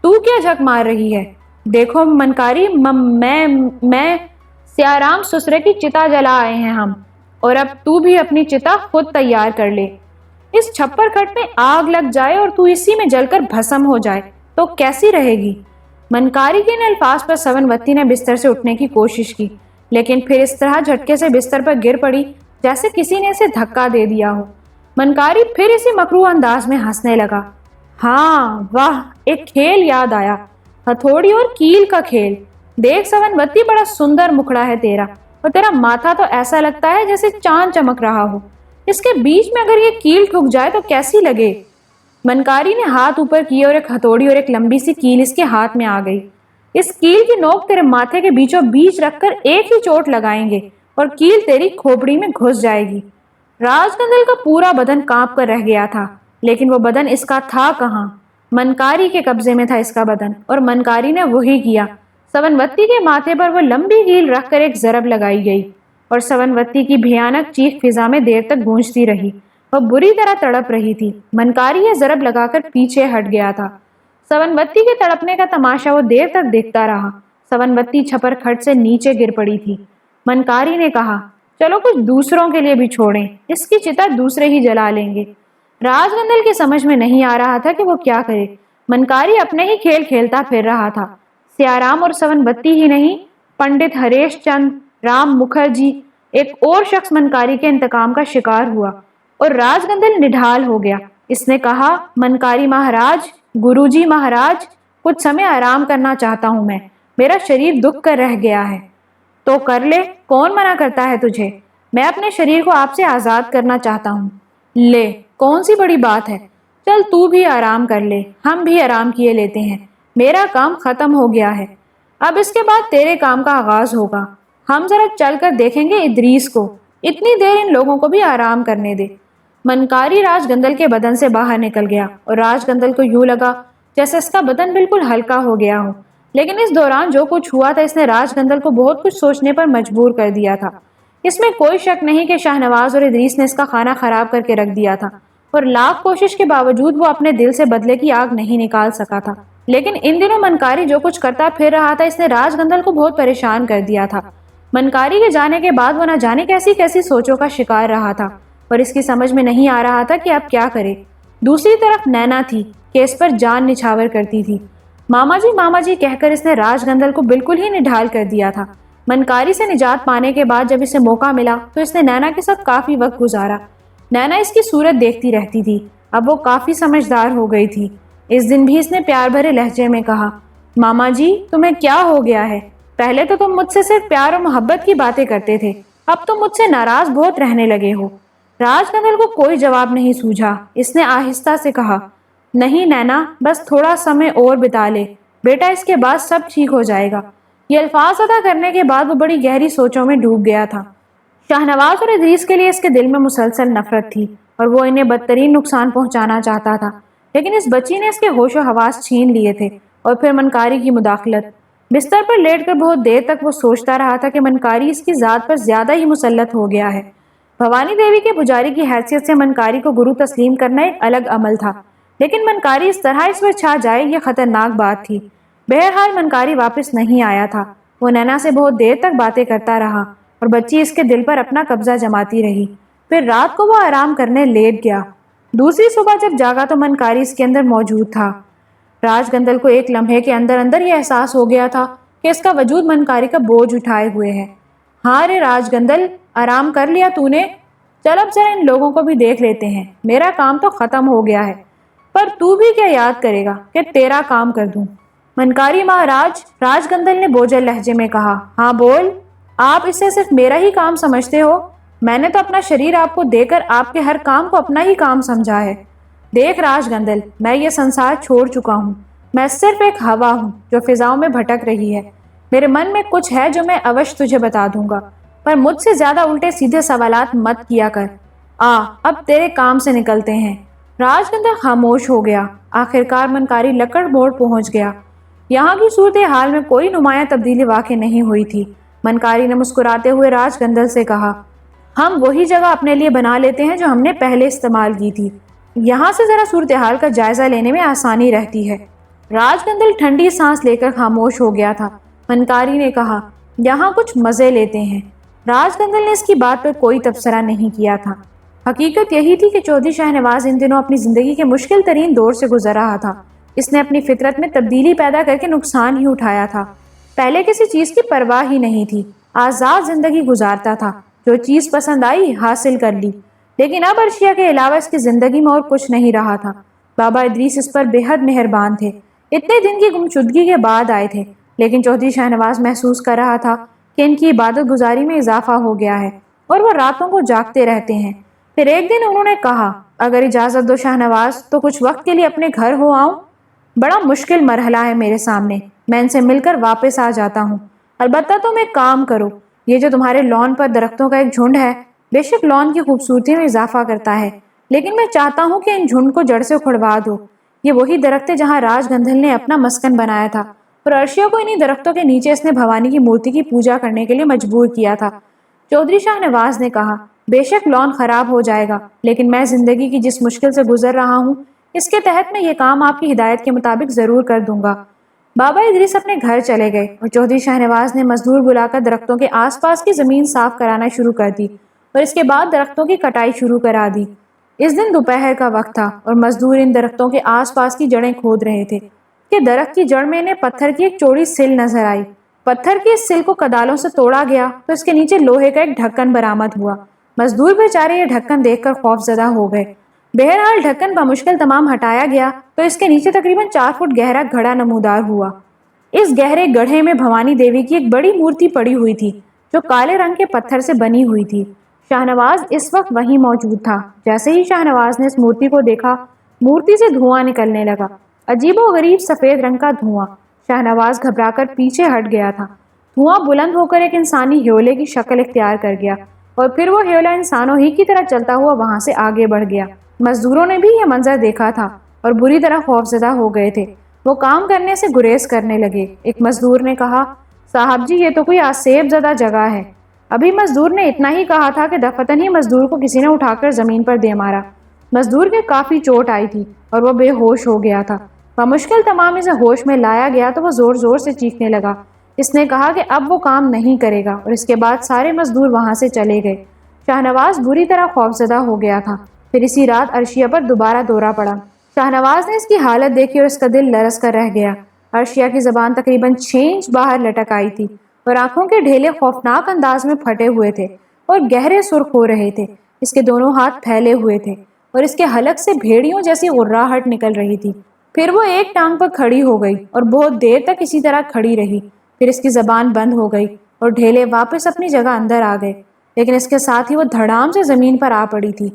تو کیا جھک مار رہی ہے؟ دیکھو منکاری، میں سیارام سسرے کی چتا جلا آئے ہیں ہم، اور اب تو بھی اپنی چتا خود تیار کر لے۔ اس چھپر کھٹ میں آگ لگ جائے اور تو اسی میں جل کر بھسم ہو جائے تو کیسی رہے گی؟ منکاری کے ان الفاظ پر سونوتی نے بستر سے اٹھنے کی کوشش کی، لیکن پھر اس طرح جھٹکے سے بستر پر گر پڑی جیسے کسی نے اسے دھکا دے دیا ہو۔ منکاری پھر اسی مکروہ انداز میں ہنسنے لگا۔ ہاں واہ، ایک کھیل یاد آیا، ہتھوڑی اور کیل کا کھیل۔ دیکھ سونوتی، بڑا سندر مکھڑا ہے تیرا، اور تیرا ماتھا تو ایسا لگتا ہے جیسے چاند چمک رہا ہو، اس کے بیچ میں اگر یہ کیل ٹھک جائے تو کیسی لگے؟ منکاری نے ہاتھ اوپر کیے اور ایک ہتھوڑی اور ایک لمبی سی کیل اس کے ہاتھ میں آ گئی۔ اس کیل کی نوک تیرے ماتھے کے بیچوں بیچ رکھ کر ایک ہی چوٹ لگائیں گے اور کیل تیری کھوپڑی میں گھس جائے گی۔ راج گندل کا پورا بدن کانپ کر رہ گیا تھا، لیکن وہ بدن اس کا تھا کہاں؟ منکاری کے قبضے میں تھا اس کا بدن، اور منکاری نے وہی کیا۔ سونوتی کے ماتھے پر وہ لمبی کیل رکھ کر ایک ضرب لگائی گئی، اور سونوتی کی بھیانک چیخ فضا میں دیر تک گونجتی رہی۔ وہ بری طرح تڑپ رہی تھی۔ منکاری یہ ضرب لگا کر پیچھے ہٹ گیا تھا۔ سونوتی کے تڑپنے کا تماشا وہ دیر تک دیکھتا رہا۔ سونوتی چھپر کھٹ سے نیچے گر پڑی تھی۔ منکاری نے کہا، چلو کچھ دوسروں کے لیے بھی چھوڑیں، اس کی چتا دوسرے ہی جلا لیں گے۔ راج گندل کی سمجھ میں نہیں آ رہا تھا کہ وہ کیا کرے۔ منکاری اپنے ہی کھیل کھیلتا پھر رہا تھا۔ سیارام اور سونوتی ہی نہیں، پنڈت ہریش چند رام مکھرجی، ایک اور شخص منکاری کے انتقام کا شکار ہوا، اور راج گندل نڈھال ہو گیا۔ اس نے کہا، منکاری مہاراج، گرو جی مہاراج، کچھ سمے آرام کرنا چاہتا ہوں میں، میرا شریر دکھ کر رہ گیا ہے۔ تو کر لے، کون منع کرتا ہے تجھے؟ میں اپنے شریر کو آپ سے آزاد کرنا چاہتا ہوں۔ لے، کون سی بڑی بات ہے، چل تو بھی آرام کر لے، ہم بھی آرام کیے لیتے ہیں، میرا کام ختم ہو گیا ہے، اب اس کے بعد تیرے کام کا آغاز ہوگا۔ ہم ذرا چل کر دیکھیں گے ادریس کو، اتنی دیر ان لوگوں کو بھی آرام کرنے دے۔ منکاری راج گندل کے بدن سے باہر نکل گیا، اور راج گندل کو یوں لگا جیسے اس کا بدن بالکل ہلکا ہو گیا ہو، لیکن اس دوران جو کچھ ہوا تھا اس نے راج گندل کو بہت کچھ سوچنے پر مجبور کر دیا تھا۔ اس میں کوئی شک نہیں کہ شاہنواز اور ادریس نے اس کا کھانا خراب کر کے رکھ دیا تھا، اور لاکھ کوشش کے باوجود وہ اپنے دل سے بدلے کی آگ نہیں نکال سکا تھا۔ لیکن ان دنوں منکاری جو کچھ کرتا پھر رہا تھا اس نے راج گندل کو بہت پریشان کر دیا تھا۔ منکاری کے جانے کے بعد وہ نہ جانے کیسی کیسی سوچوں کا شکار رہا تھا، اور اس کی سمجھ میں نہیں آ رہا تھا کہ اب کیا کرے۔ دوسری طرف نینا تھی کہ اس پر جان نچھاور کرتی تھی۔ ماما جی کہہ کر اس نے راج گندل کو بالکل ہی نڈھال کر دیا تھا۔ منکاری سے نجات پانے کے بعد جب اسے موقع ملا تو اس نے نینا کے ساتھ کافی وقت گزارا۔ نینا اس کی صورت دیکھتی رہتی تھی، اب وہ کافی سمجھدار ہو گئی تھی۔ اس دن بھی اس نے پیار بھرے لہجے میں کہا، ماما جی تمہیں کیا ہو گیا ہے؟ پہلے تو تم مجھ سے صرف پیار اور محبت کی باتیں کرتے تھے، اب تم مجھ سے ناراض بہت رہنے لگے ہو۔ راج گندل کو کوئی جواب نہیں سوجھا۔ اس نے آہستہ سے کہا، نہیں نینا، بس تھوڑا سمے اور بتا لے بیٹا، اس کے بعد سب ٹھیک ہو جائے گا۔ یہ الفاظ ادا کرنے کے بعد وہ بڑی گہری سوچوں میں ڈوب گیا تھا۔ شاہنواز اور ادریس کے لیے اس کے دل میں مسلسل نفرت تھی، اور وہ انہیں بدترین نقصان پہنچانا چاہتا تھا، لیکن اس بچی نے اس کے ہوش و حواس چھین لیے تھے۔ اور پھر منکاری کی مداخلت۔ بستر پر لیٹ کر بہت دیر تک وہ سوچتا رہا تھا کہ منکاری اس کی ذات پر زیادہ ہی مسلط ہو گیا ہے۔ بھوانی دیوی کے پجاری کی حیثیت سے منکاری کو گرو تسلیم کرنا ایک الگ عمل تھا، لیکن منکاری اس طرح اس پر چھا جائے یہ خطرناک بات تھی۔ بہرحال منکاری واپس نہیں آیا تھا۔ وہ نینا سے بہت دیر تک باتیں کرتا رہا اور بچی اس کے دل پر اپنا قبضہ جماتی رہی۔ پھر رات کو وہ آرام کرنے لیٹ گیا۔ دوسری صبح جب جاگا تو منکاری اس کے اندر موجود تھا۔ راج گندل کو ایک لمحے کے اندر اندر یہ احساس ہو گیا تھا کہ اس کا وجود منکاری کا بوجھ اٹھائے ہوئے ہے۔ ہاں رے راج گندل، آرام کر لیا تو نے؟ چل اب ذرا ان لوگوں کو بھی دیکھ لیتے ہیں، میرا کام تو ختم ہو گیا ہے، پر تو بھی کیا یاد کرے گا کہ تیرا کام کر دوں؟ منکاری مہاراج، راج گندل نے بوجھل لہجے میں کہا۔ ہاں بول، آپ اسے صرف میرا ہی کام سمجھتے ہو؟ میں نے تو اپنا شریر آپ کو دے کر آپ کے ہر کام کو اپنا ہی کام سمجھا ہے۔ دیکھ راج گندل، میں یہ سنسار چھوڑ چکا ہوں، میں صرف ایک ہوا ہوں جو فضاؤں میں بھٹک رہی ہے۔ میرے من میں کچھ ہے جو میں اوش تجھے بتا دوں گا، پر مجھ سے زیادہ الٹے سیدھے سوالات مت کیا کر۔ اب تیرے کام سے نکلتے ہیں۔ راج گندل خاموش ہو گیا۔ آخرکار منکاری لکڑ موڑ پہنچ گیا۔ یہاں کی صورتحال میں کوئی نمایاں تبدیلی واقع نہیں ہوئی تھی۔ منکاری نے مسکراتے ہوئے راج گندل سے کہا، ہم وہی جگہ اپنے لیے بنا لیتے ہیں جو ہم نے پہلے استعمال کی تھی، یہاں سے ذرا صورتحال کا جائزہ لینے میں آسانی رہتی ہے۔ راج گندل ٹھنڈی سانس لے کر خاموش ہو گیا تھا۔ منکاری نے کہا، یہاں کچھ مزے لیتے ہیں۔ راج گندل نے اس کی بات پر کوئی تبصرہ نہیں کیا تھا۔ حقیقت یہی تھی کہ چودھری شاہ نواز ان دنوں اپنی زندگی کے مشکل ترین دور سے گزر رہا تھا۔ اس نے اپنی فطرت میں تبدیلی پیدا کر کے نقصان ہی اٹھایا تھا۔ پہلے کسی چیز کی پرواہ ہی نہیں تھی، آزاد زندگی گزارتا تھا، جو چیز پسند آئی حاصل کر لی۔ لیکن اب عرشیہ کے علاوہ اس کی زندگی میں اور کچھ نہیں رہا تھا۔ بابا ادریس اس پر بے حد مہربان تھے۔ اتنے دن کی گمشدگی کے بعد آئے تھے، لیکن چودھری شاہ نواز محسوس کر رہا تھا کہ ان کی عبادت گزاری میں اضافہ ہو گیا ہے اور وہ راتوں کو جاگتے رہتے ہیں۔ پھر ایک دن انہوں نے کہا، اگر اجازت دو شاہ نواز تو کچھ وقت کے لیے اپنے گھر ہو آؤں؟ بڑا مشکل مرحلہ ہے میرے سامنے، میں ان سے مل کر واپس آ جاتا ہوں۔ البتہ تم ایک کام کرو، یہ جو تمہارے لان پر درختوں کا ایک جھنڈ ہے، بے شک لان کی خوبصورتی میں اضافہ کرتا ہے، لیکن میں چاہتا ہوں کہ ان جھنڈ کو جڑ سے اکھڑوا دو۔ یہ وہی درخت ہے جہاں راج گندھل نے اپنا مسکن بنایا تھا، اور عرشیہ کو انہی درختوں کے نیچے اس نے بھوانی کی مورتی کی پوجا کرنے کے لیے مجبور کیا تھا۔ چودھری شاہ نواز نے کہا، بے شک لان خراب ہو جائے گا، لیکن میں زندگی کی جس مشکل سے گزر رہا ہوں، اس کے تحت میں یہ کام آپ کی ہدایت کے مطابق ضرور کر دوں گا۔ بابا ادریس اپنے گھر چلے گئے اور چودھری شاہ نواز نے مزدور بلا کر درختوں کے آس پاس کی زمین صاف کرانا شروع کر دی اور اس کے بعد درختوں کی کٹائی شروع کرا دی۔ اس دن دوپہر کا وقت تھا اور مزدور ان درختوں کے آس پاس کی جڑیں کھود رہے تھے کہ درخت کی جڑ میں انہیں پتھر کی ایک چوڑی سل نظر آئی۔ پتھر کی اس سل کو کدالوں سے توڑا گیا تو اس کے نیچے لوہے کا ایک ڈھکن برآمد ہوا۔ مزدور بیچارے یہ ڈھکن دیکھ کر خوف زدہ ہو گئے۔ بہرحال ڈھکن بمشکل تمام ہٹایا گیا تو اس کے نیچے تقریباً 4 فٹ گہرا گھڑا نمودار ہوا۔ اس گہرے گڑھے میں بھوانی دیوی کی ایک بڑی مورتی پڑی ہوئی تھی جو کالے رنگ کے پتھر سے بنی ہوئی تھی۔ شاہ نواز اس وقت وہیں موجود تھا۔ جیسے ہی شاہ نواز نے اس مورتی کو دیکھا، مورتی سے دھواں نکلنے لگا، عجیب و غریب سفید رنگ کا دھواں۔ شاہ نواز گھبرا کر پیچھے ہٹ گیا تھا۔ دھواں بلند ہو کر ایک انسانی ہیولے کی شکل اختیار کر گیا اور پھر وہ ہیولا انسانوں ہی کی طرح چلتا ہوا وہاں سے آگے بڑھ گیا۔ مزدوروں نے بھی یہ منظر دیکھا تھا اور بری طرح خوفزدہ ہو گئے تھے۔ وہ کام کرنے سے گریز کرنے لگے۔ ایک مزدور نے کہا، صاحب جی یہ تو کوئی آسیب زدہ جگہ ہے۔ ابھی مزدور نے اتنا ہی کہا تھا کہ دفتن ہی مزدور کو کسی نے اٹھا کر زمین پر دے مارا۔ مزدور کے کافی چوٹ آئی تھی اور وہ بے ہوش ہو گیا تھا۔ بمشکل تمام اسے ہوش میں لایا گیا تو وہ زور زور سے چیخنے لگا۔ اس نے کہا کہ اب وہ کام نہیں کرے گا اور اس کے بعد سارے مزدور وہاں سے چلے گئے۔ شاہ نواز بری طرح خوفزدہ ہو گیا تھا۔ پھر اسی رات عرشیہ پر دوبارہ دورہ پڑا۔ شاہ نواز نے اس کی حالت دیکھی اور اس کا دل لرز کر رہ گیا۔ عرشیہ کی زبان تقریباً 6 انچ باہر لٹک آئی تھی اور آنکھوں کے ڈھیلے خوفناک انداز میں پھٹے ہوئے تھے اور گہرے سرخ ہو رہے تھے۔ اس کے دونوں ہاتھ پھیلے ہوئے تھے اور اس کے حلق سے بھیڑیوں جیسی غراہٹ نکل رہی تھی۔ پھر وہ ایک ٹانگ پر کھڑی ہو گئی اور بہت دیر تک اسی طرح کھڑی رہی۔ پھر اس کی زبان بند ہو گئی اور ڈھیلے واپس اپنی جگہ اندر آ گئے، لیکن اس کے ساتھ ہی وہ دھڑام سے زمین پر آ پڑی تھی۔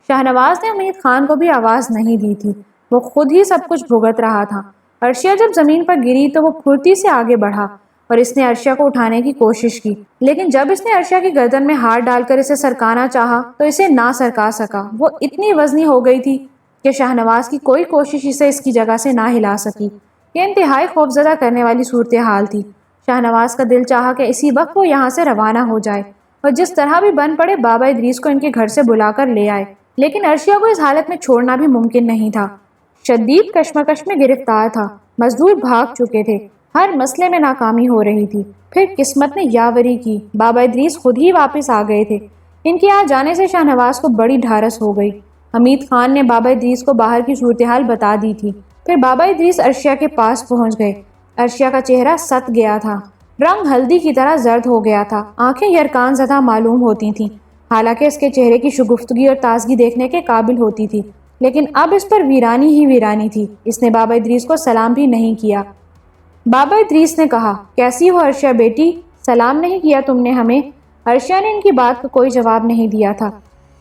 شاہ نواز نے امید خان کو بھی آواز نہیں دی تھی، وہ خود ہی سب کچھ بھگت رہا تھا۔ عرشیہ جب زمین پر گری تو وہ پھرتی سے آگے بڑھا اور اس نے عرشیہ کو اٹھانے کی کوشش کی، لیکن جب اس نے عرشیہ کی گردن میں ہاتھ ڈال کر اسے سرکانا چاہا تو اسے نہ سرکا سکا۔ وہ اتنی وزنی ہو گئی تھی کہ شاہ نواز کی کوئی کوشش اسے اس کی جگہ سے نہ ہلا سکی۔ یہ انتہائی خوفزدہ کرنے والی صورتحال تھی۔ شاہ نواز کا دل چاہا کہ اسی وقت وہ یہاں سے روانہ ہو جائے اور جس طرح بھی بن پڑے بابا ادریس کو ان کے گھر سے بلا کر لے آئے، لیکن عرشیہ کو اس حالت میں چھوڑنا بھی ممکن نہیں تھا۔ شدید کشمکش میں گرفتار تھا۔ مزدور بھاگ چکے تھے، ہر مسئلے میں ناکامی ہو رہی تھی۔ پھر قسمت نے یاوری کی، بابا ادریس خود ہی واپس آ گئے تھے۔ ان کے آ جانے سے شاہ نواز کو بڑی ڈھارس ہو گئی۔ حمید خان نے بابا ادریس کو باہر کی صورتحال بتا دی تھی۔ پھر بابا ادریس عرشیہ کے پاس پہنچ گئے۔ عرشیہ کا چہرہ ست گیا تھا، رنگ ہلدی کی طرح زرد ہو گیا تھا، آنکھیں یرکان زدہ معلوم ہوتی تھیں، حالانکہ اس کے چہرے کی شگفتگی اور تازگی دیکھنے کے قابل ہوتی تھی، لیکن اب اس پر ویرانی ہی ویرانی تھی۔ اس نے بابا ادریس کو سلام بھی نہیں کیا۔ بابا ادریس نے کہا، کیسی ہو عرشیہ بیٹی؟ سلام نہیں کیا تم نے ہمیں؟ عرشیہ نے ان کی بات کا کوئی جواب نہیں دیا تھا۔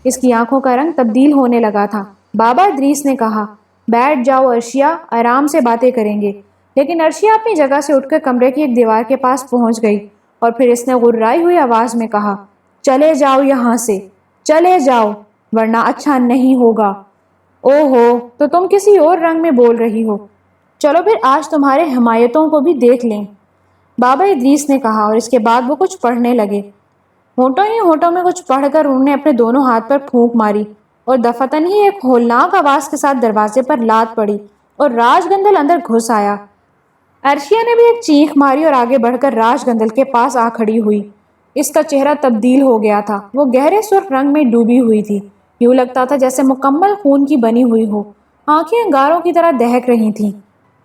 اس کی آنکھوں کا رنگ تبدیل ہونے لگا تھا۔ بابا ادریس نے کہا، بیٹھ جاؤ عرشیہ، آرام سے باتیں کریں گے۔ لیکن عرشیہ اپنی جگہ سے اٹھ کر کمرے کی ایک دیوار کے پاس پہنچ گئی اور پھر اس نے غرائی ہوئی آواز میں کہا، چلے جاؤ یہاں سے، چلے جاؤ، ورنہ اچھا نہیں ہوگا۔ او ہو، تو تم کسی اور رنگ میں بول رہی ہو۔ چلو پھر آج تمہارے حمایتوں کو بھی دیکھ لیں، بابا ادریس نے کہا، اور اس کے بعد وہ کچھ پڑھنے لگے۔ ہونٹوں ہی ہونٹوں میں کچھ پڑھ کر انہوں نے اپنے دونوں ہاتھ پر پھونک ماری اور دفتن ہی ایک ہولناک آواز کے ساتھ دروازے پر لات پڑی اور راج گندل اندر گھس آیا۔ عرشیہ نے بھی ایک چیخ ماری اور آگے بڑھ کر راج گندل کے پاس آ کھڑی ہوئی۔ اس کا چہرہ تبدیل ہو گیا تھا، وہ گہرے سرخ رنگ میں ڈوبی ہوئی تھی، یوں لگتا تھا جیسے مکمل خون کی بنی ہوئی ہو۔ آنکھیں انگاروں کی طرح دہک رہی تھیں،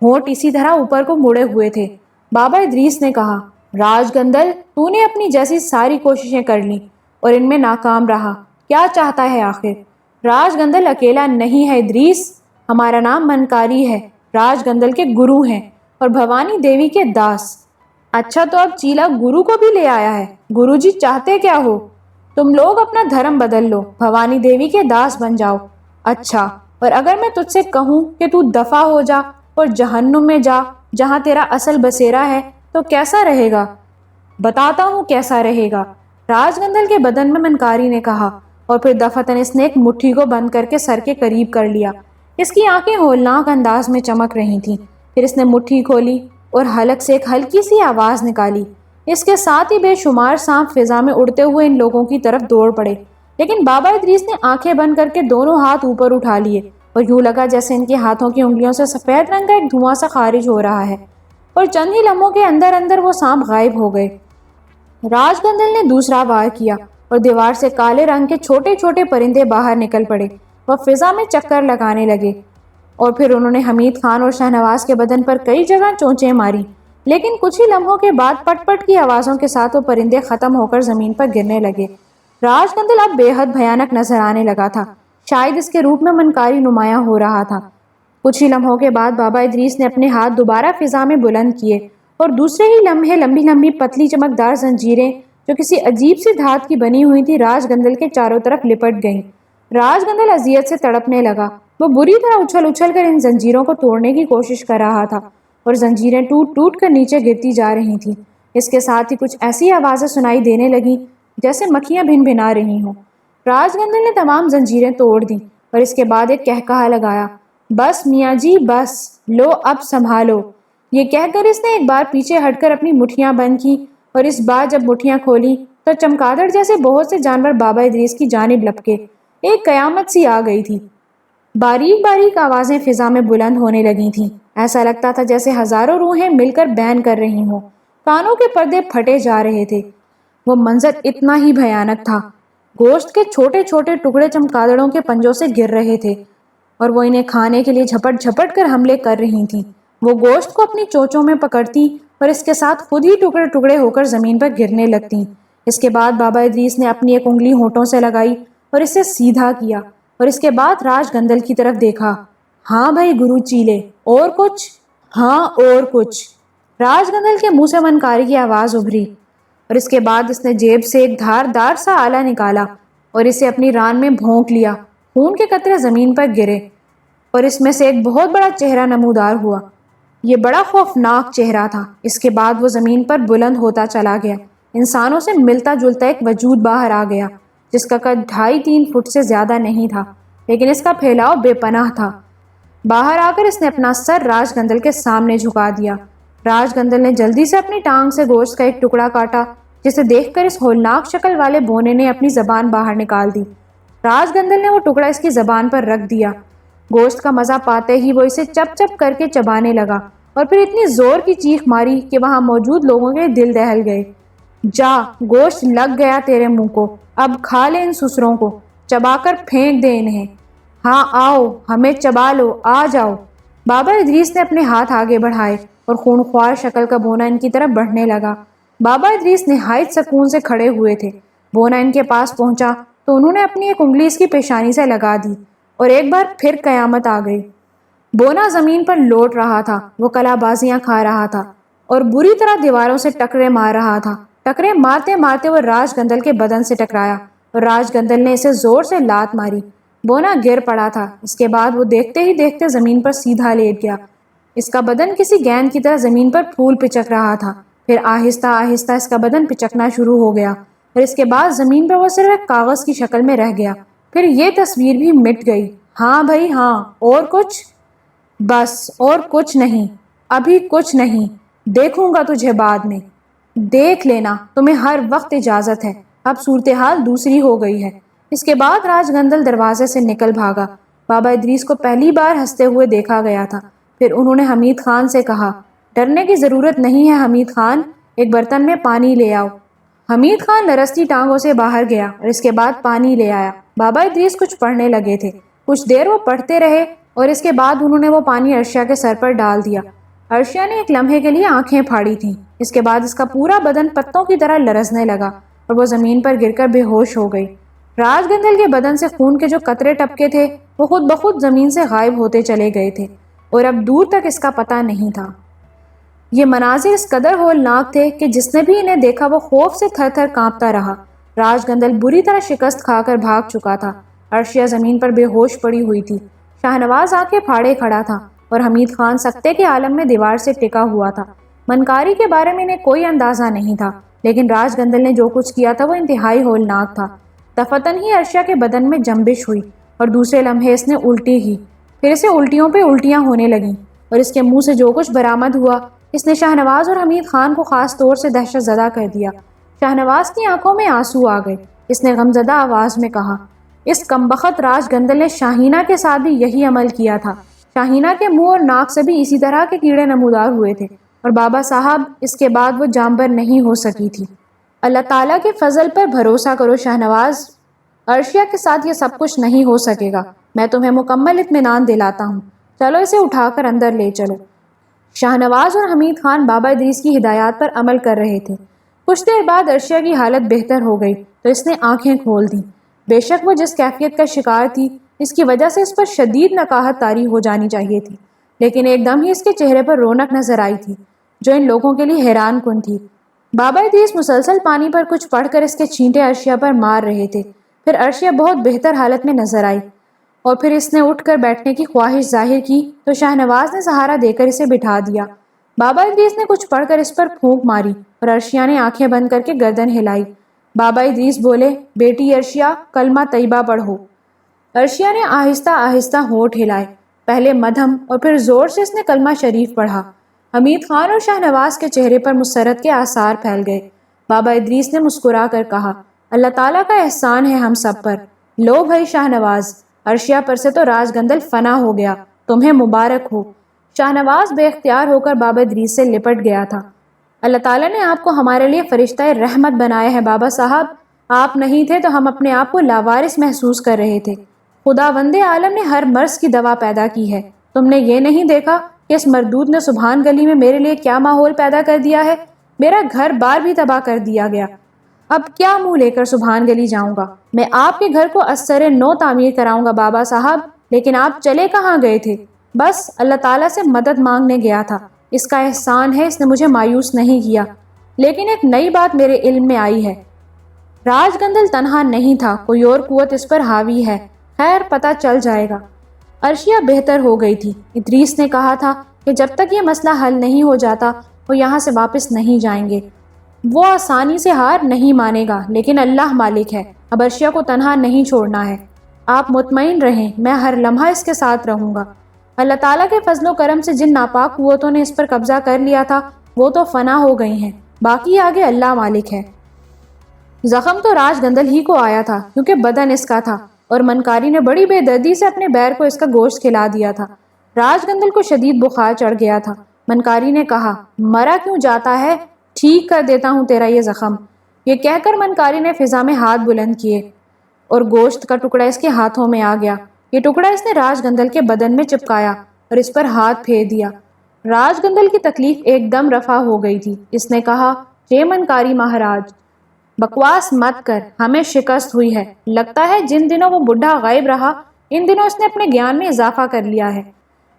ہونٹ اسی طرح اوپر کو مڑے ہوئے تھے۔ بابا ادریس نے کہا، راج گندل، تو نے اپنی جیسی ساری کوششیں کر لیں اور ان میں ناکام رہا، کیا چاہتا ہے آخر؟ راج گندل اکیلا نہیں ہے ادریس، ہمارا نام منکاری ہے، راج گندل کے گرو ہیں اور بھوانی دیوی کے داس۔ اچھا، تو اب چیلا گرو کو بھی لے آیا ہے؟ گرو جی چاہتے کیا ہو؟ تم لوگ اپنا دھرم بدل لو، بھوانی دیوی کے داس بن جاؤ۔ اچھا، اور اگر میں تجھ سے کہوں کہ تو دفع ہو جا اور جہنم میں جا جہاں تیرا اصل بسیرا ہے، تو کیسا رہے گا؟ بتاتا ہوں کیسا رہے گا، راج گندل کے بدن میں منکاری نے کہا، اور پھر دفتن اس نے ایک مٹھی کو بند کر کے سر کے قریب کر لیا۔ اس کی آنکھیں ہولناک انداز میں چمک رہی تھیں۔ پھر اس نے مٹھی کھولی اور حلق سے ایک ہلکی سی آواز نکالی۔ اس کے ساتھ ہی بے شمار سانپ فضا میں اڑتے ہوئے ان لوگوں کی طرف دوڑ پڑے، لیکن بابا ادریس نے آنکھیں بند کر کے دونوں ہاتھ اوپر اٹھا لیے اور یوں لگا جیسے ان کے ہاتھوں کی انگلیوں سے سفید رنگ کا ایک دھواں سا خارج ہو رہا ہے، اور چند ہی لمحوں کے اندر اندر وہ سانپ غائب ہو گئے۔ راج گندل نے دوسرا وار کیا اور دیوار سے کالے رنگ کے چھوٹے چھوٹے پرندے باہر نکل پڑے، وہ فضا میں چکر لگانے لگے، اور پھر انہوں نے حمید خان اور شاہنواز کے بدن پر کئی جگہ چونچیں ماری، لیکن کچھ ہی لمحوں کے بعد پٹ پٹ کی آوازوں کے ساتھ وہ پرندے ختم ہو کر زمین پر گرنے لگے۔ راج گندل اب بے حد بھیانک نظر آنے لگا تھا، شاید اس کے روپ میں منکاری نمایاں ہو رہا تھا۔ کچھ ہی لمحوں کے بعد بابا ادریس نے اپنے ہاتھ دوبارہ فضا میں بلند کیے اور دوسرے ہی لمحے لمبی لمبی پتلی چمکدار زنجیریں جو کسی عجیب سی دھات کی بنی ہوئی تھی راج گندل کے چاروں طرف لپٹ گئیں۔ راج گندل اذیت سے تڑپنے لگا، وہ بری طرح اچھل اچھل کر ان زنجیروں کو توڑنے کی کوشش کر رہا تھا اور زنجیریں ٹوٹ ٹوٹ کر نیچے گرتی جا رہی تھیں۔ اس کے ساتھ ہی کچھ ایسی آوازیں سنائی دینے لگیں جیسے مکھیاں بھن بھنا رہی ہوں۔ راج گندل نے تمام زنجیریں توڑ دیں اور اس کے بعد ایک کہکہا لگایا، بس میاں جی بس، لو اب سنبھالو۔ یہ کہہ کر اس نے ایک بار پیچھے ہٹ کر اپنی مٹھیاں بند کی، اور اس بار جب مٹھیاں کھولی تو چمگادڑ جیسے بہت سے جانور بابا ادریس کی جانب لپکے۔ ایک قیامت سی آ گئی تھی۔ باریک باریک آوازیں فضا میں بلند ہونے لگی تھیں، ایسا لگتا تھا جیسے ہزاروں روحیں مل کر بین کر رہی ہوں۔ کانوں کے پردے پھٹے جا رہے تھے۔ وہ منظر اتنا ہی بھیانک تھا، گوشت کے چھوٹے چھوٹے ٹکڑے چمگادڑوں کے پنجوں سے گر رہے تھے اور وہ انہیں کھانے کے لیے جھپٹ جھپٹ کر حملے کر رہی تھیں۔ وہ گوشت کو اپنی چونچوں میں پکڑتی اور اس کے ساتھ خود ہی ٹکڑے ٹکڑے ہو کر زمین پر گرنے لگتی۔ اس کے بعد بابا ادریس نے اپنی ایک انگلی ہونٹوں سے لگائی اور اسے سیدھا کیا، اور اس کے بعد راج گندل کی طرف دیکھا۔ ہاں بھائی گرو چیلے، اور کچھ؟ ہاں اور کچھ، راج گندل کے منہ سے منکاری کی آواز ابھری، اور اس کے بعد اس نے جیب سے ایک دھار دار سا آلہ نکالا اور اسے اپنی ران میں بھونک لیا۔ خون کے قطرے زمین پر گرے اور اس میں سے ایک بہت بڑا چہرہ نمودار ہوا۔ یہ بڑا خوفناک چہرہ تھا۔ اس کے بعد وہ زمین پر بلند ہوتا چلا گیا، انسانوں سے ملتا جلتا ایک وجود باہر آ گیا جس کا قد 2.5-3 فٹ سے زیادہ نہیں تھا، لیکن اس کا پھیلاؤ بے پناہ تھا۔ باہر آ کر اس نے اپنا سر راج گندل کے سامنے جھکا دیا۔ راج گندل نے جلدی سے اپنی ٹانگ سے گوشت کا ایک ٹکڑا کاٹا، جسے دیکھ کر اس ہولناک شکل والے بونے نے اپنی زبان باہر نکال دی۔ راج گندل نے وہ ٹکڑا اس کی زبان پر رکھ دیا گوشت کا مزہ پاتے ہی وہ اسے چپ چپ کر کے چبانے لگا اور پھر اتنی زور کی چیخ ماری کہ وہاں موجود لوگوں کے دل دہل گئے۔ جا، گوشت لگ گیا تیرے منہ کو، اب کھا لے ان سسروں کو، چبا کر پھینک دے انہیں۔ ہاں آؤ، ہمیں چبا لو، آ جاؤ۔ بابا ادریس نے اپنے ہاتھ آگے بڑھائے اور خونخوار شکل کا بونا ان کی طرف بڑھنے لگا۔ بابا ادریس نہایت سکون سے کھڑے ہوئے تھے۔ بونا ان کے پاس پہنچا تو انہوں نے اپنی ایک انگلی اس کی پیشانی سے لگا دی اور ایک بار پھر قیامت آ گئی۔ بونا زمین پر لوٹ رہا تھا، وہ کلا بازیاں کھا رہا تھا اور بری طرح دیواروں سے ٹکرے مار رہا تھا۔ ٹکرے مارتے مارتے وہ راج گندل کے بدن سے ٹکرایا اور راج گندل نے اسے زور سے لات ماری۔ بونا گر پڑا تھا۔ اس کے بعد وہ دیکھتے ہی دیکھتے زمین پر سیدھا لیٹ گیا۔ اس کا بدن کسی گیند کی طرح زمین پر پھول پچک رہا تھا۔ پھر آہستہ آہستہ اس کا بدن پچکنا شروع ہو گیا اور اس کے بعد زمین پر وہ صرف ایک کاغذ کی شکل میں رہ گیا۔ پھر یہ تصویر بھی مٹ گئی۔ ہاں بھائی ہاں، اور کچھ؟ بس اور کچھ نہیں، ابھی کچھ نہیں، دیکھوں گا تجھے بعد میں۔ دیکھ لینا، تمہیں ہر وقت اجازت ہے، اب صورتحال دوسری ہو گئی ہے۔ اس کے بعد راج گندل دروازے سے نکل بھاگا۔ بابا ادریس کو پہلی بار ہنستے ہوئے دیکھا گیا تھا۔ پھر انہوں نے حمید خان سے کہا، ڈرنے کی ضرورت نہیں ہے حمید خان، ایک برتن میں پانی لے آؤ۔ حمید خان لرزتی ٹانگوں سے باہر گیا اور اس کے بعد پانی لے آیا۔ بابا ادریس کچھ پڑھنے لگے تھے۔ کچھ دیر وہ پڑھتے رہے اور اس کے بعد انہوں نے وہ پانی عرشیہ کے سر پر ڈال دیا۔ عرشیہ نے ایک لمحے کے لیے آنکھیں پھاڑی تھیں۔ اس کے بعد اس کا پورا بدن پتوں کی طرح لرزنے لگا اور وہ زمین پر گر کر بے ہوش ہو گئی۔ راج گندل کے بدن سے خون کے جو قطرے ٹپکے تھے وہ خود بخود زمین سے غائب ہوتے چلے گئے تھے اور اب دور تک اس کا پتہ نہیں تھا۔ یہ مناظر اس قدر ہولناک تھے کہ جس نے بھی انہیں دیکھا وہ خوف سے تھر تھر کانپتا رہا۔ راج گندل بری طرح شکست کھا کر بھاگ چکا تھا۔ عرشیہ زمین پر بے ہوش پڑی ہوئی تھی۔ شاہنواز آنکھیں پھاڑے کھڑا تھا اور حمید خان سکتے کے عالم میں دیوار سے ٹکا ہوا تھا۔ منکاری کے بارے میں انہیں کوئی اندازہ نہیں تھا، لیکن راج گندل نے جو کچھ کیا تھا وہ انتہائی ہولناک تھا۔ دفتن ہی عرشیہ کے بدن میں جنبش ہوئی اور دوسرے لمحے اس نے الٹی کی۔ پھر اسے الٹیوں پہ الٹیاں ہونے لگیں اور اس کے منہ سے جو کچھ برآمد ہوا اس نے شاہنواز اور حمید خان کو خاص طور سے دہشت زدہ کر دیا۔ شاہنواز کی آنکھوں میں آنسو آ گئے۔ اس نے غمزدہ آواز میں کہا، اس کمبخت راج گندل نے شاہینہ کے ساتھ بھی یہی عمل کیا تھا۔ شاہینہ کے منہ اور ناک سے بھی اسی طرح کے کیڑے نمودار ہوئے تھے اور بابا صاحب اس کے بعد وہ جانبر نہیں ہو سکی تھی۔ اللہ تعالیٰ کے فضل پر بھروسہ کرو شاہنواز، عرشیہ کے ساتھ یہ سب کچھ نہیں ہو سکے گا، میں تمہیں مکمل اطمینان دلاتا ہوں۔ چلو اسے اٹھا کر اندر لے چلو۔ شاہنواز اور حمید خان بابا ادریس کی ہدایات پر عمل کر رہے تھے۔ کچھ دیر بعد عرشیہ کی حالت بہتر ہو گئی تو اس نے آنکھیں کھول دیں۔ بے شک وہ جس کیفیت کا شکار تھی اس کی وجہ سے اس پر شدید نقاہت طاری ہو جانی چاہیے تھی، لیکن ایک دم ہی اس کے چہرے پر رونق نظر آئی تھی جو ان لوگوں کے لیے حیران کن تھی۔ بابا ادریس مسلسل پانی پر کچھ پڑھ کر اس کے چھینٹے عرشیہ پر مار رہے تھے۔ پھر عرشیہ بہت بہتر حالت میں نظر آئی اور پھر اس نے اٹھ کر بیٹھنے کی خواہش ظاہر کی تو شاہنواز نے سہارا دے کر اسے بٹھا دیا۔ بابا ادریس نے کچھ پڑھ کر اس پر پھونک ماری اور عرشیہ نے آنکھیں بند کر کے گردن ہلائی۔ بابا ادریس بولے، بیٹی عرشیہ کلمہ طیبہ پڑھو۔ عرشیہ نے آہستہ آہستہ ہونٹ ہلائے، پہلے مدھم اور پھر زور سے اس نے کلمہ شریف پڑھا۔ حمید خان اور شاہنواز کے چہرے پر مسرت کے آثار پھیل گئے۔ بابا ادریس نے مسکرا کر کہا، اللہ تعالیٰ کا احسان ہے ہم سب پر۔ لو بھائی شاہنواز، عرشیہ پر سے تو راج گندل فنا ہو گیا، تمہیں مبارک ہو۔ شاہنواز بے اختیار ہو کر بابا ادریس سے لپٹ گیا تھا۔ اللہ تعالیٰ نے آپ کو ہمارے لیے فرشتہ رحمت بنایا ہے بابا صاحب، آپ نہیں تھے تو ہم اپنے آپ کو لاوارث محسوس کر رہے تھے۔ خداوند عالم نے ہر مرض کی دوا پیدا کی ہے۔ تم نے یہ نہیں دیکھا کہ اس مردود نے سبحان گلی میں میرے لیے کیا ماحول پیدا کر دیا ہے؟ میرا گھر بار بھی تباہ کر دیا گیا۔ اب کیا منہ لے کر سبحان گلی جاؤں گا؟ میں آپ کے گھر کو ازسر نو تعمیر کراؤں گا بابا صاحب، لیکن آپ چلے کہاں گئے تھے؟ بس اللہ تعالیٰ سے مدد مانگنے گیا تھا، اس کا احسان ہے اس نے مجھے مایوس نہیں کیا۔ لیکن ایک نئی بات میرے علم میں آئی ہے، راج گندل تنہا نہیں تھا، کوئی اور قوت اس پر حاوی ہے۔ خیر پتہ چل جائے گا۔ عرشیہ بہتر ہو گئی تھی۔ ادریس نے کہا تھا کہ جب تک یہ مسئلہ حل نہیں ہو جاتا وہ یہاں سے واپس نہیں جائیں گے۔ وہ آسانی سے ہار نہیں مانے گا، لیکن اللہ مالک ہے، اب عرشیہ کو تنہا نہیں چھوڑنا ہے۔ آپ مطمئن رہیں، میں ہر لمحہ اس کے ساتھ رہوں گا۔ اللہ تعالیٰ کے فضل و کرم سے جن ناپاک قوتوں نے اس پر قبضہ کر لیا تھا وہ تو فنا ہو گئی ہیں، باقی آگے اللہ مالک ہے۔ زخم تو راج گندل ہی کو آیا تھا کیونکہ بدن اس کا تھا اور منکاری نے بڑی بے دردی سے اپنے بیر کو اس کا گوشت کھلا دیا تھا۔ راج گندل کو شدید بخار چڑھ گیا تھا۔ منکاری نے کہا، مرا کیوں جاتا ہے؟ ٹھیک کر دیتا ہوں تیرا یہ زخم۔ یہ کہہ کر منکاری نے فضا میں ہاتھ بلند کیے اور گوشت کا ٹکڑا اس کے ہاتھوں میں آ گیا۔ یہ ٹکڑا اس نے راج گندل کے بدن میں چپکایا اور اس پر ہاتھ پھیر دیا۔ راج گندل کی تکلیف ایک دم رفع ہو گئی تھی۔ اس نے کہا، جے منکاری مہاراج، بکواس مت کر، ہمیں شکست ہوئی ہے۔ لگتا ہے جن دنوں وہ بڈھا غائب رہا ان دنوں اس نے اپنے گیان میں اضافہ کر لیا ہے۔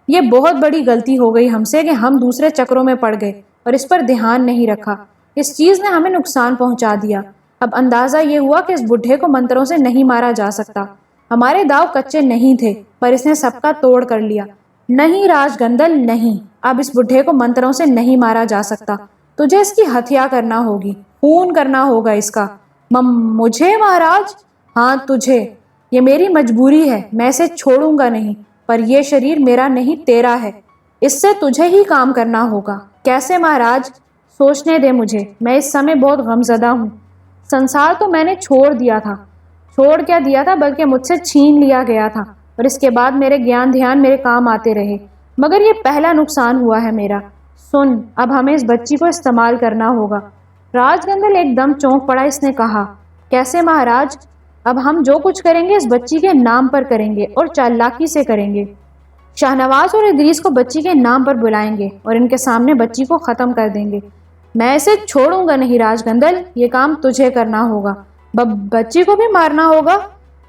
یہ بہت بڑی غلطی ہو گئی ہم سے کہ ہم دوسرے چکروں میں پڑ گئے اور اس پر دھیان نہیں رکھا۔ اس چیز نے ہمیں نقصان پہنچا دیا۔ اب اندازہ یہ ہوا کہ اس بڈھے کو منتروں سے نہیں مارا جا سکتا۔ ہمارے داؤ کچے نہیں تھے پر اس نے سب کا توڑ کر لیا۔ نہیں راج گندل، نہیں، اب اس بڈھے کو منتروں سے نہیں مارا جا سکتا۔ تجھے اس کی ہتیا کرنا ہوگی، خون کرنا ہوگا اس کا۔ مجھے مہاراج؟ ہاں تجھے۔ یہ میری مجبوری ہے، میں اسے چھوڑوں گا نہیں، پر یہ شریر میرا نہیں تیرا ہے، اس سے تجھے ہی کام کرنا ہوگا۔ کیسے مہاراج؟ سوچنے دے مجھے، میں اس سمے بہت غمزدہ ہوں۔ سنسار تو میں نے چھوڑ دیا تھا، چھوڑ کیا دیا تھا بلکہ مجھ سے چھین لیا گیا تھا، اور اس کے بعد میرے گیان دھیان میرے کام آتے رہے، مگر یہ پہلا نقصان ہوا ہے میرا۔ سن، اب ہمیں اس بچی کو استعمال کرنا ہوگا۔ راج گندل ایک دم چونک پڑا۔ اس نے کہا، کیسے مہاراج؟ اب ہم جو کچھ کریں گے اس بچی کے نام پر کریں گے اور چالاکی سے کریں گے۔ شاہنواز اور ادریس کو بچی کے نام پر بلائیں گے اور ان کے سامنے بچی کو ختم کر دیں گے۔ میں اسے چھوڑوں گا نہیں راج گندل، یہ کام تجھے کرنا ہوگا۔ بچی کو بھی مارنا ہوگا؟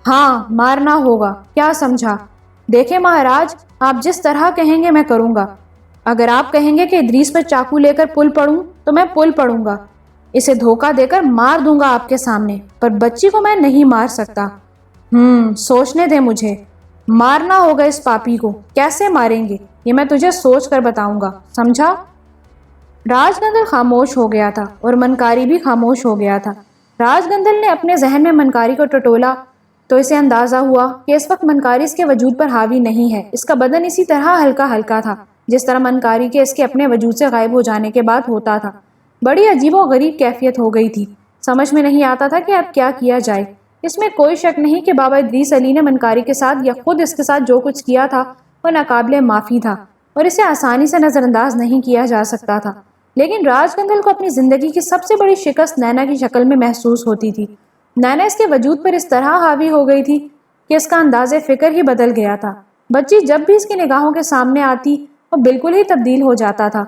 ہاں، مارنا ہوگا، کیا سمجھا؟ دیکھیں مہاراج، آپ جس طرح کہیں گے میں کروں گا۔ اگر آپ کہیں گے کہ ادریس پر چاقو لے کر پل پڑوں تو میں پل پڑوں گا، اسے دھوکہ دے کر مار دوں گا آپ کے سامنے، پر بچی کو میں نہیں مار سکتا۔ سوچنے دے مجھے۔ مارنا ہوگا اس پاپی کو۔ کیسے ماریں گے یہ میں تجھے سوچ کر بتاؤں گا، سمجھا؟ راج گندل خاموش ہو گیا تھا اور منکاری بھی خاموش ہو گیا تھا۔ راج گندل نے اپنے ذہن میں منکاری کو ٹٹولا تو اسے اندازہ ہوا کہ اس وقت منکاری اس کے وجود پر حاوی نہیں ہے۔ اس کا بدن اسی طرح ہلکا ہلکا تھا جس طرح منکاری کے اس کے اپنے وجود سے غائب ہو جانے کے بعد ہوتا تھا۔ بڑی عجیب و غریب کیفیت ہو گئی تھی۔ سمجھ میں نہیں آتا تھا کہ اب کیا کیا جائے۔ اس میں کوئی شک نہیں کہ بابا ادریس علی نے منکاری کے ساتھ یا خود اس کے ساتھ جو کچھ کیا تھا وہ ناقابل معافی تھا اور اسے آسانی سے نظر انداز نہیں کیا جا سکتا تھا۔ لیکن راج گندل کو اپنی زندگی کی سب سے بڑی شکست نینا کی شکل میں محسوس ہوتی تھی۔ نینا اس کے وجود پر اس طرح حاوی ہو گئی تھی کہ اس کا انداز فکر ہی بدل گیا تھا۔ بچی جب بھی اس کی نگاہوں کے سامنے آتی وہ بالکل ہی تبدیل ہو جاتا تھا۔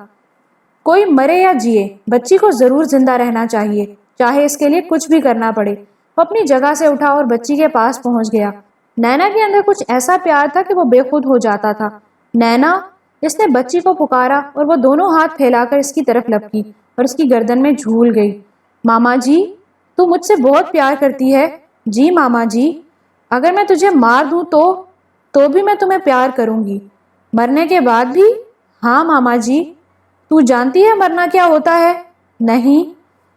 کوئی مرے یا جیے، بچی کو ضرور زندہ رہنا چاہیے، چاہے اس کے لیے کچھ بھی کرنا پڑے۔ وہ اپنی جگہ سے اٹھا اور بچی کے پاس پہنچ گیا۔ نینا کے اندر کچھ ایسا پیار تھا کہ وہ بے خود ہو جاتا تھا۔ نینا، اس نے بچی کو پکارا اور وہ دونوں ہاتھ پھیلا کر اس کی طرف لپکی اور اس کی گردن میں جھول گئی۔ ماما جی، تو مجھ سے بہت پیار کرتی ہے؟ جی ماما جی، اگر میں تجھے مار دوں تو بھی میں تمہیں پیار کروں گی۔ مرنے کے بعد بھی؟ ہاں ماما جی۔ تو جانتی ہے مرنا کیا ہوتا ہے؟ نہیں،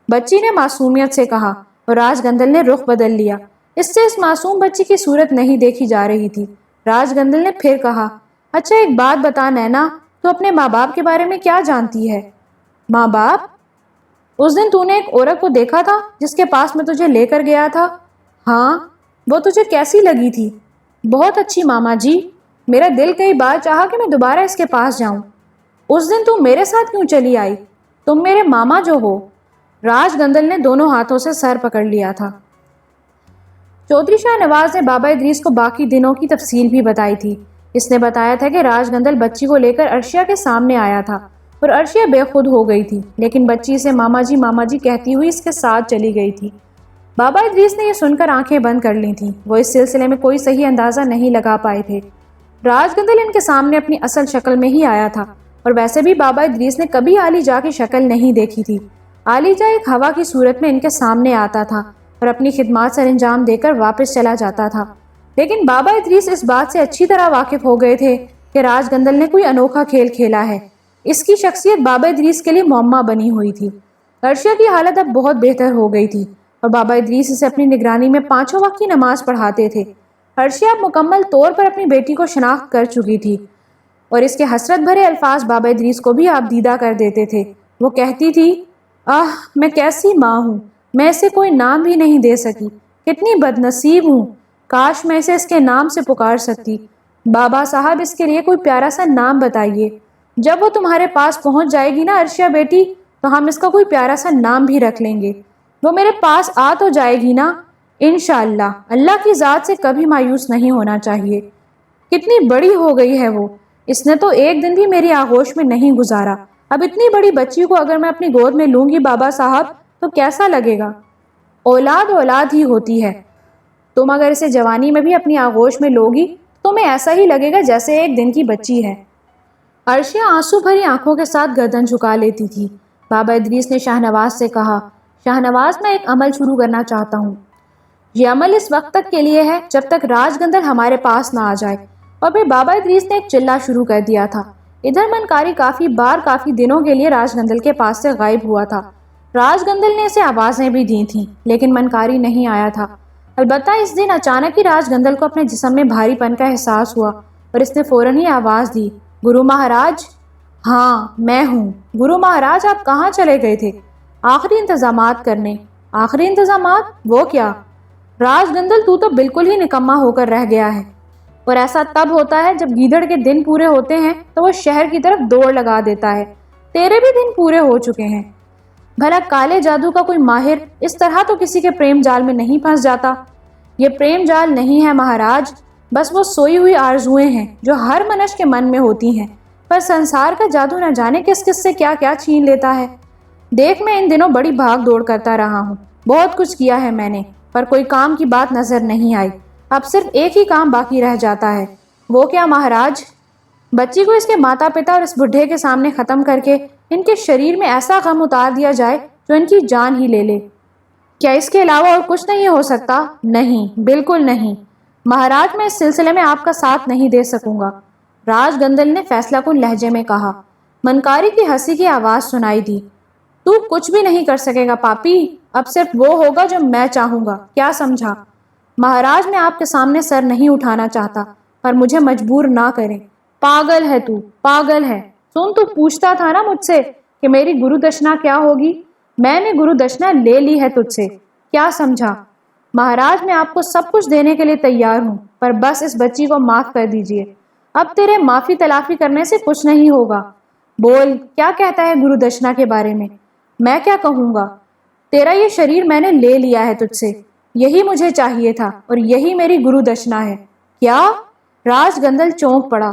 بچی نے معصومیت سے کہا اور راج گندل نے رخ بدل لیا۔ اس سے اس معصوم بچی کی صورت نہیں دیکھی جا رہی تھی۔ راج گندل نے پھر کہا، اچھا ایک بات بتا نینا، تو اپنے ماں باپ کے بارے میں کیا جانتی ہے؟ ماں باپ؟ اس دن تو نے ایک عورت کو دیکھا تھا جس کے پاس میں تجھے لے کر گیا تھا؟ ہاں، وہ تجھے کیسی لگی تھی؟ بہت اچھی ماما جی، میرا دل کئی بار چاہا کہ میں دوبارہ اس کے پاس جاؤں۔ اس دن تو میرے ساتھ کیوں چلی آئی؟ تم میرے ماما جو ہو۔ راج گندل نے دونوں ہاتھوں سے سر پکڑ لیا تھا۔ چودھری شاہ نواز نے بابا ادریس کو باقی دنوں کی تفصیل بھی بتائی تھی۔ اس نے بتایا تھا کہ راج گندل بچی کو لے کر عرشیہ کے سامنے آیا تھا اور عرشیہ بے خود ہو گئی تھی، لیکن بچی اسے ماما جی کہتی ہوئی اس کے ساتھ چلی گئی تھی۔ بابا ادریس نے یہ سن کر آنکھیں بند کر لی تھیں۔ وہ اس سلسلے میں کوئی صحیح اندازہ نہیں لگا پائے تھے۔ راج گندل ان کے سامنے اپنی اصل شکل میں ہی آیا تھا، اور ویسے بھی بابا ادریس نے کبھی عالی جا کی شکل نہیں دیکھی تھی۔ عالی جا ایک ہوا کی صورت میں ان کے سامنے آتا تھا اور اپنی خدمات سر انجام دے کر واپس چلا جاتا تھا۔ لیکن بابا ادریس اس بات سے اچھی طرح واقف ہو گئے تھے کہ راج گندل نے کوئی انوکھا کھیل کھیلا ہے۔ اس کی شخصیت بابا ادریس کے لیے معمہ بنی ہوئی تھی۔ عرشیہ کی حالت اب بہت بہتر ہو گئی تھی اور بابا ادریس اسے اپنی نگرانی میں 5 وقت کی نماز پڑھاتے تھے۔ عرشیہ اب مکمل طور پر اپنی بیٹی کو شناخت کر چکی تھی اور اس کے حسرت بھرے الفاظ بابا ادریس کو بھی آپ دیدہ کر دیتے تھے۔ وہ کہتی تھی، میں کیسی ماں ہوں، میں اسے کوئی نام بھی نہیں دے سکی، کتنی بد نصیب ہوں۔ کاش میں اسے اس کے نام سے پکار سکتی۔ بابا صاحب اس کے لیے کوئی پیارا سا نام بتائیے۔ جب وہ تمہارے پاس پہنچ جائے گی نا عرشیہ بیٹی، تو ہم اس کا کوئی پیارا سا نام بھی رکھ لیں گے۔ وہ میرے پاس آ تو جائے گی نا؟ انشاءاللہ۔ اللہ کی ذات سے کبھی مایوس نہیں ہونا چاہیے۔ کتنی بڑی ہو گئی ہے وہ، اس نے تو ایک دن بھی میری آغوش میں نہیں گزارا۔ اب اتنی بڑی بچی کو اگر میں اپنی گود میں لوں گی بابا صاحب تو کیسا لگے گا؟ اولاد اولاد ہی ہوتی ہے۔ تم اگر اسے جوانی میں بھی اپنی آغوش میں لوگی تو تمہیں ایسا ہی لگے گا جیسے ایک دن کی بچی ہے۔ عرشیہ آنسو بھری آنکھوں کے ساتھ گردن جھکا لیتی تھی۔ بابا ادریس نے شاہنواز سے کہا، شاہنواز میں ایک عمل شروع کرنا چاہتا ہوں۔ یہ عمل اس وقت تک کے لیے ہے جب تک راج گندل ہمارے پاس نہ آ جائے۔ اور پھر بابا ادریس نے ایک چلہ شروع کر دیا تھا۔ ادھر منکاری کافی دنوں کے لیے راج گندل کے پاس سے غائب ہوا تھا۔ راج گندل نے اسے آوازیں بھی دی تھیں لیکن منکاری نہیں آیا تھا۔ البتہ اس دن اچانک ہی راج گندل کو اپنے جسم میں بھاری پن کا احساس ہوا اور اس نے فوراً ہی آواز دی، گرو مہاراج؟ ہاں میں ہوں۔ گرو مہاراج آپ کہاں چلے گئے تھے؟ آخری انتظامات کرنے۔ آخری انتظامات؟ وہ کیا؟ راج گندل تو بالکل ہی نکما ہو کر رہ گیا ہے، اور ایسا تب ہوتا ہے جب گیدڑ کے دن پورے ہوتے ہیں تو وہ شہر کی طرف دوڑ لگا دیتا ہے۔ تیرے بھی دن پورے ہو چکے ہیں۔ بھلا کالے جادو کا کوئی ماہر اس طرح تو کسی کے پریم جال میں نہیں پھنس جاتا۔ یہ پریم جال نہیں ہے مہاراج، بس وہ سوئی ہوئی آرزوئیں ہیں جو ہر منش کے من میں ہوتی ہیں، پر سنسار کا جادو نہ جانے کس کس سے کیا کیا چھین لیتا ہے۔ دیکھ میں ان دنوں بڑی بھاگ دوڑ کرتا رہا ہوں، بہت کچھ کیا ہے میں نے، پر کوئی کام کی بات نظر نہیں آئی۔ اب صرف ایک ہی کام باقی رہ جاتا ہے۔ وہ کیا مہاراج؟ بچی کو اس کے ماتا پتا اور اس بڈھے کے سامنے ختم کر کے ان کے شریر میں ایسا غم اتار دیا جائے جو ان کی جان ہی لے لے۔ کیا اس کے علاوہ اور کچھ نہیں ہو سکتا؟ نہیں، بالکل نہیں مہاراج، میں اس سلسلے میں آپ کا ساتھ نہیں دے سکوں گا، راج گندل نے فیصلہ کن لہجے میں کہا۔ منکاری کی ہنسی کی آواز سنائی دی۔ تو کچھ بھی نہیں کر سکے گا پاپی، اب صرف وہ ہوگا جو میں چاہوں گا، کیا سمجھا؟ مہاراج میں آپ کے سامنے سر نہیں اٹھانا چاہتا، پر مجھے مجبور نہ کریں۔ پاگل ہے تو، پاگل ہے۔ سن، تو پوچھتا تھا نا مجھ سے کہ میری گرو دشنا کیا ہوگی؟ میں نے گرو دشنا لے لی ہے تجھ سے، کیا سمجھا؟ مہاراج میں آپ کو سب کچھ دینے کے لیے تیار ہوں، پر بس اس بچی کو معاف کر دیجئے۔ اب تیرے معافی تلافی کرنے سے کچھ نہیں ہوگا۔ بول، کیا کہتا ہے گرو دشنا کے بارے میں؟ میں کیا کہوں گا؟ تیرا یہ شریر میں نے لے لیا ہے تجھ سے، یہی مجھے چاہیے تھا اور یہی میری گرو دشنا ہے۔ کیا؟ راج گندل چونک پڑا۔